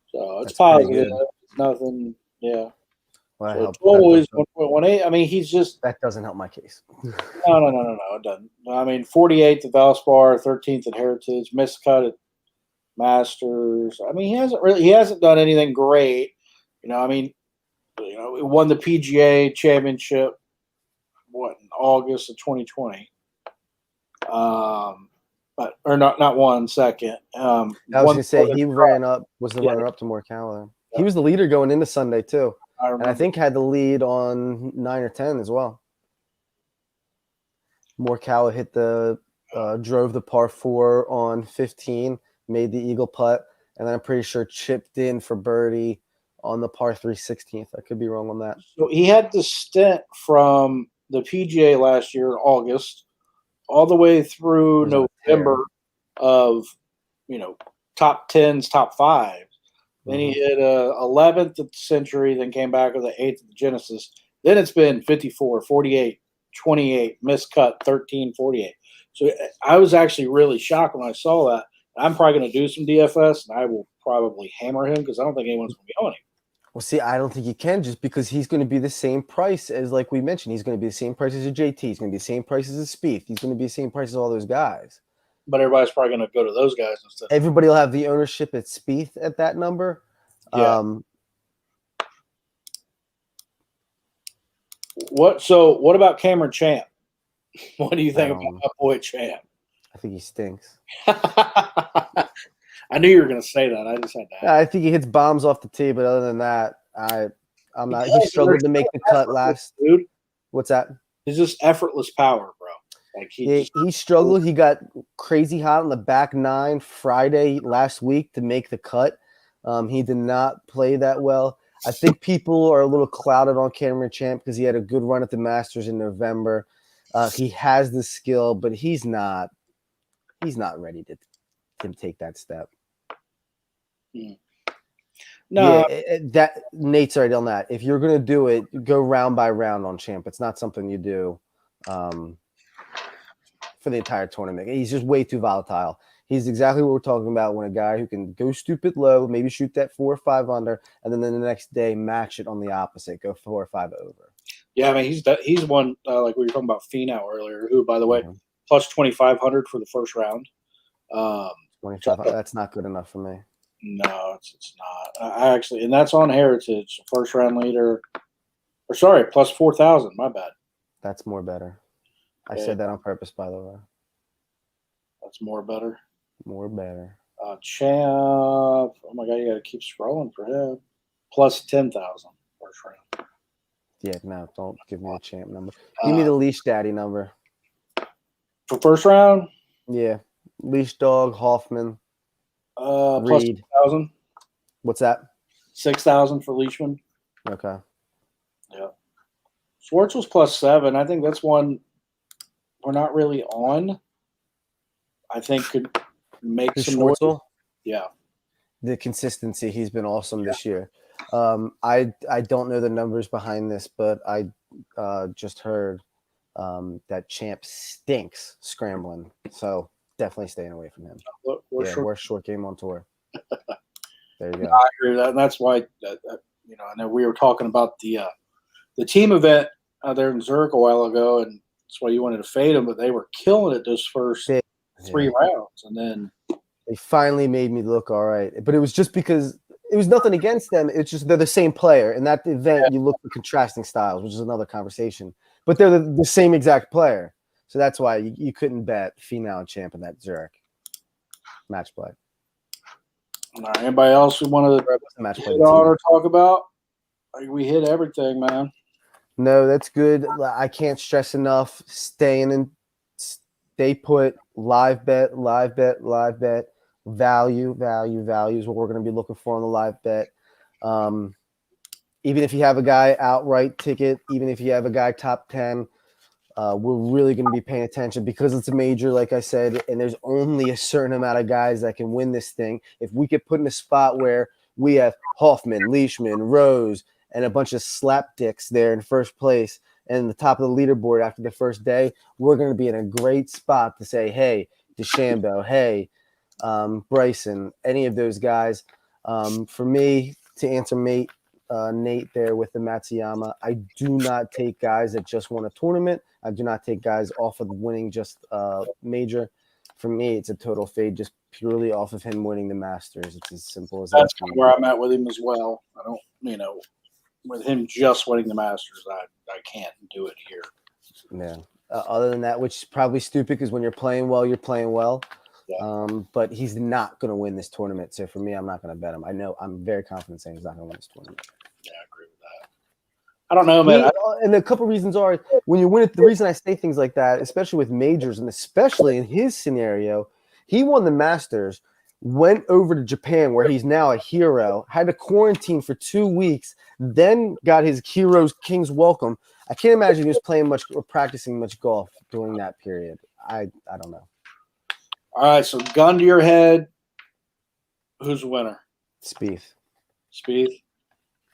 So it's That's positive. It's nothing. Yeah. Well, so total is 1.18. I mean, he's just. That doesn't help my case. No. It doesn't. I mean, 48th at Valspar, 13th at Heritage, miscut at Masters. I mean, he hasn't done anything great. I mean, he won the PGA Championship. What, in August of 2020? Or not one second. I was gonna say he was the runner up to Morikawa. Yeah. He was the leader going into Sunday too, and I think had the lead on 9 or 10 as well. Morikawa hit drove the par 4 on 15, made the eagle putt, and then I'm pretty sure chipped in for birdie on the par 3 16th. I could be wrong on that. So he had the stint from the PGA last year in August all the way through November of, top 10s, top 5s. Then he hit 11th at the Century, then came back with the 8th at the Genesis. Then it's been 54, 48, 28, miscut, 13, 48. So I was actually really shocked when I saw that. I'm probably going to do some DFS, and I will probably hammer him because I don't think anyone's going to be on him. Well, see, I don't think you can just because he's going to be the same price as, like we mentioned, he's going to be the same price as a JT. He's going to be the same price as a Spieth. He's going to be the same price as all those guys. But everybody's probably going to go to those guys instead. Everybody will have the ownership at Spieth at that number. Yeah. What about Cameron Champ? What do you think about my boy Champ? I think he stinks. I knew you were going to say that. I just had to. I think he hits bombs off the tee, but other than that, I'm not. He struggled to make the cut last. Dude, what's that? It's just effortless power, bro. Like he struggled. He got crazy hot on the back 9 Friday last week to make the cut. He did not play that well. I think people are a little clouded on Cameron Champ because he had a good run at the Masters in November. He has the skill, but he's not ready to take that step. No, that Nate's right on that. If you're going to do it, go round by round on Champ. It's not something you do for the entire tournament. He's just way too volatile. He's exactly what we're talking about when a guy who can go stupid low, maybe shoot that 4 or 5 under, and then the next day match it on the opposite, go 4 or 5 over. Yeah, I mean he's one like we were talking about Finau earlier, who by the way plus 2,500 for the first round. 2,500. That's not good enough for me. No, it's not. I actually, and that's on Heritage, first round leader. Or sorry, plus 4,000. My bad. That's more better. I said that on purpose, by the way. That's more better. More better. Champ. Oh my God, you got to keep scrolling for him. Plus 10,000 first round. Yeah, no, don't give me a Champ number. Give me the Leash Daddy number. For first round? Yeah. Leash Dog, Hoffman. Plus 6,000. What's that? 6,000 for Leishman. Okay. Yeah. Schwartz was plus 7. I think that's one we're not really on. I think could make some noise. Yeah. The consistency, he's been awesome this year. I don't know the numbers behind this, but I just heard that Champ stinks scrambling. So definitely staying away from him. Worst short game on tour. There you go. I agree with that, and that's why I know we were talking about the team event there in Zurich a while ago, and that's why you wanted to fade them, but they were killing it those first 3 rounds, and then they finally made me look all right. But it was just because it was nothing against them. It's just they're the same player. In that event, you look for contrasting styles, which is another conversation. But they're the same exact player. So that's why you couldn't bet Finau and Champ in that Zurich match play. All right, anybody else we want to match hit play on or talk about? I think we hit everything, man. No, that's good. I can't stress enough. Stay put. Live bet. Value is what we're going to be looking for on the live bet. Even if you have a guy outright ticket, even if you have a guy top 10, we're really going to be paying attention because it's a major, like I said, and there's only a certain amount of guys that can win this thing. If we get put in a spot where we have Hoffman, Leishman, Rose, and a bunch of slapdicks there in first place and the top of the leaderboard after the first day, we're going to be in a great spot to say, hey, DeChambeau, hey, Bryson, any of those guys. For me, to answer Nate there with the Matsuyama, I do not take guys that just won a tournament. I do not take guys off of winning just major. For me, it's a total fade just purely off of him winning the Masters. It's as simple as that. That's kind of where I'm at with him as well. I don't, with him just winning the Masters, I can't do it here. Yeah. Other than that, which is probably stupid because when you're playing well, you're playing well. Yeah. But he's not going to win this tournament. So for me, I'm not going to bet him. I know I'm very confident saying he's not going to win this tournament. Yeah, I agree with that. I don't know, man. And a couple reasons are when you win it. The reason I say things like that, especially with majors, and especially in his scenario, he won the Masters, went over to Japan where he's now a hero, had to quarantine for 2 weeks, then got his hero's king's welcome. I can't imagine he was playing much or practicing much golf during that period. I don't know. All right, so gun to your head, who's the winner? Spieth.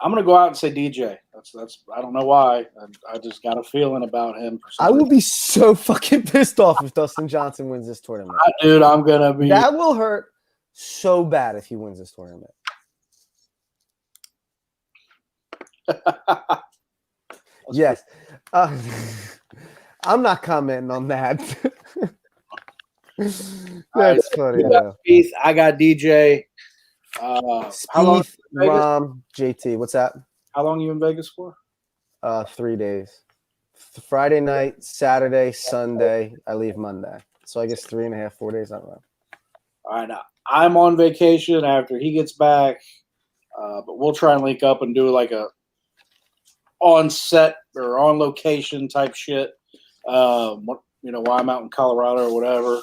I'm gonna go out and say DJ. That's I don't know why. I just got a feeling about him. I will be so fucking pissed off if Dustin Johnson wins this tournament. Dude, I'm gonna be. That will hurt so bad if he wins this tournament. Yes. I'm not commenting on that. That's funny. Spieth, I got DJ. Spieth, Rahm, JT. What's that? How long are you in Vegas for? 3 days. Friday night, Saturday, Sunday. I leave Monday. So I guess 3.5, 4 days. I don't know. All right. Now, I'm on vacation after he gets back. But we'll try and link up and do like a on set or on location type shit. While I'm out in Colorado or whatever.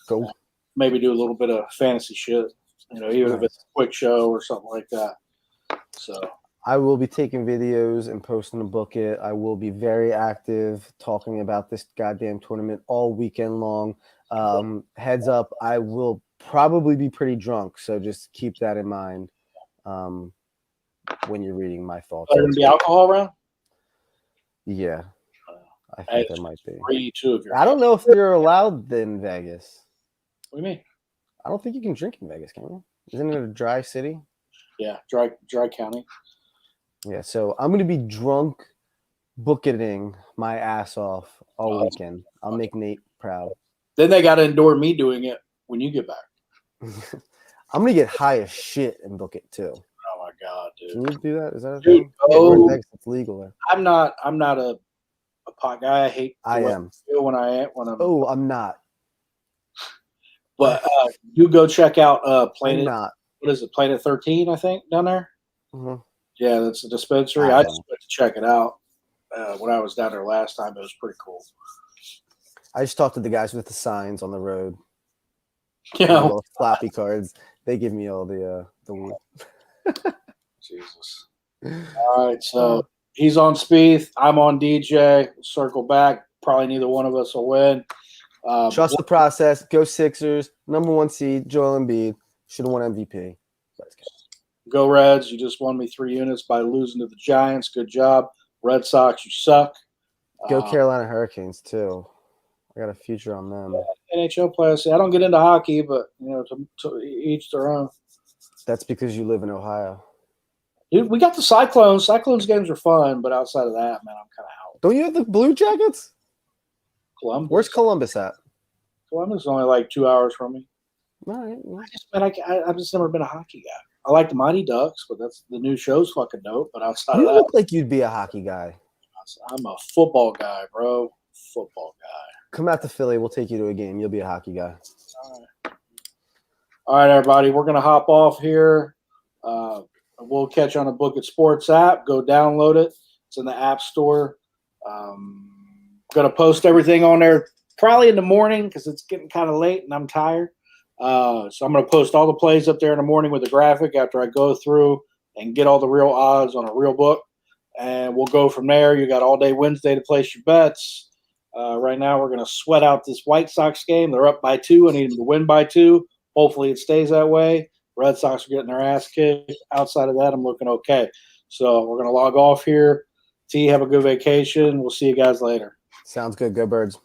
Cool. Maybe do a little bit of fantasy shit. Even if it's a quick show or something like that. So I will be taking videos and posting a bucket. I will be very active talking about this goddamn tournament all weekend long. Heads up, I will probably be pretty drunk, so just keep that in mind when you're reading my thoughts. Is there going to be alcohol around? Yeah, I think there might be. I don't know if you're allowed in Vegas. What do you mean? I don't think you can drink in Vegas, can you? Isn't it a dry city? Yeah, dry county. Yeah, so I'm going to be drunk, bucketing my ass off all weekend. I'll make Nate proud. Then they got to endure me doing it when you get back. I'm going to get high as shit and book it too. Oh my God, dude. Can you do that? Is that a thing? Vegas, it's legal there. I'm not a pot guy. I hate I am. When I'm I'm not. But you go check out Planet. I'm not. What is it? Planet 13, I think, down there. Mm-hmm. Yeah, that's a dispensary. I just went to check it out when I was down there last time. It was pretty cool. I just talked to the guys with the signs on the road. Yeah, floppy cards. They give me all the weed. Jesus. All right, so he's on Spieth. I'm on DJ. Circle back. Probably neither one of us will win. Trust the process. Go Sixers. Number 1 seed. Joel Embiid should have won MVP. Let's go Reds. You just won me 3 units by losing to the Giants. Good job. Red Sox, you suck. Go Carolina Hurricanes too. I got a future on them. NHL players. I don't get into hockey, but to each their own. That's because you live in Ohio. Dude, we got the Cyclones. Cyclones games are fun, but outside of that, man, I'm kind of out. Don't you have the Blue Jackets? Columbus. Where's Columbus at? Columbus is only like 2 hours from me. All right. Well. I've just never been a hockey guy. I like the Mighty Ducks, but that's the new show's fucking dope. But outside of that, you look like you'd be a hockey guy. I'm a football guy, bro. Football guy. Come out to Philly. We'll take you to a game. You'll be a hockey guy. All right, everybody, we're going to hop off here. We'll catch you on the Book It Sports app. Go download it. It's in the App Store. Going to post everything on there probably in the morning because it's getting kind of late and I'm tired. So I'm going to post all the plays up there in the morning with the graphic after I go through and get all the real odds on a real book. And we'll go from there. You got all day Wednesday to place your bets. Right now we're going to sweat out this White Sox game. They're up by 2. I need them to win by 2. Hopefully it stays that way. Red Sox are getting their ass kicked. Outside of that, I'm looking okay. So we're going to log off here. T, have a good vacation. We'll see you guys later. Sounds good. Go Birds.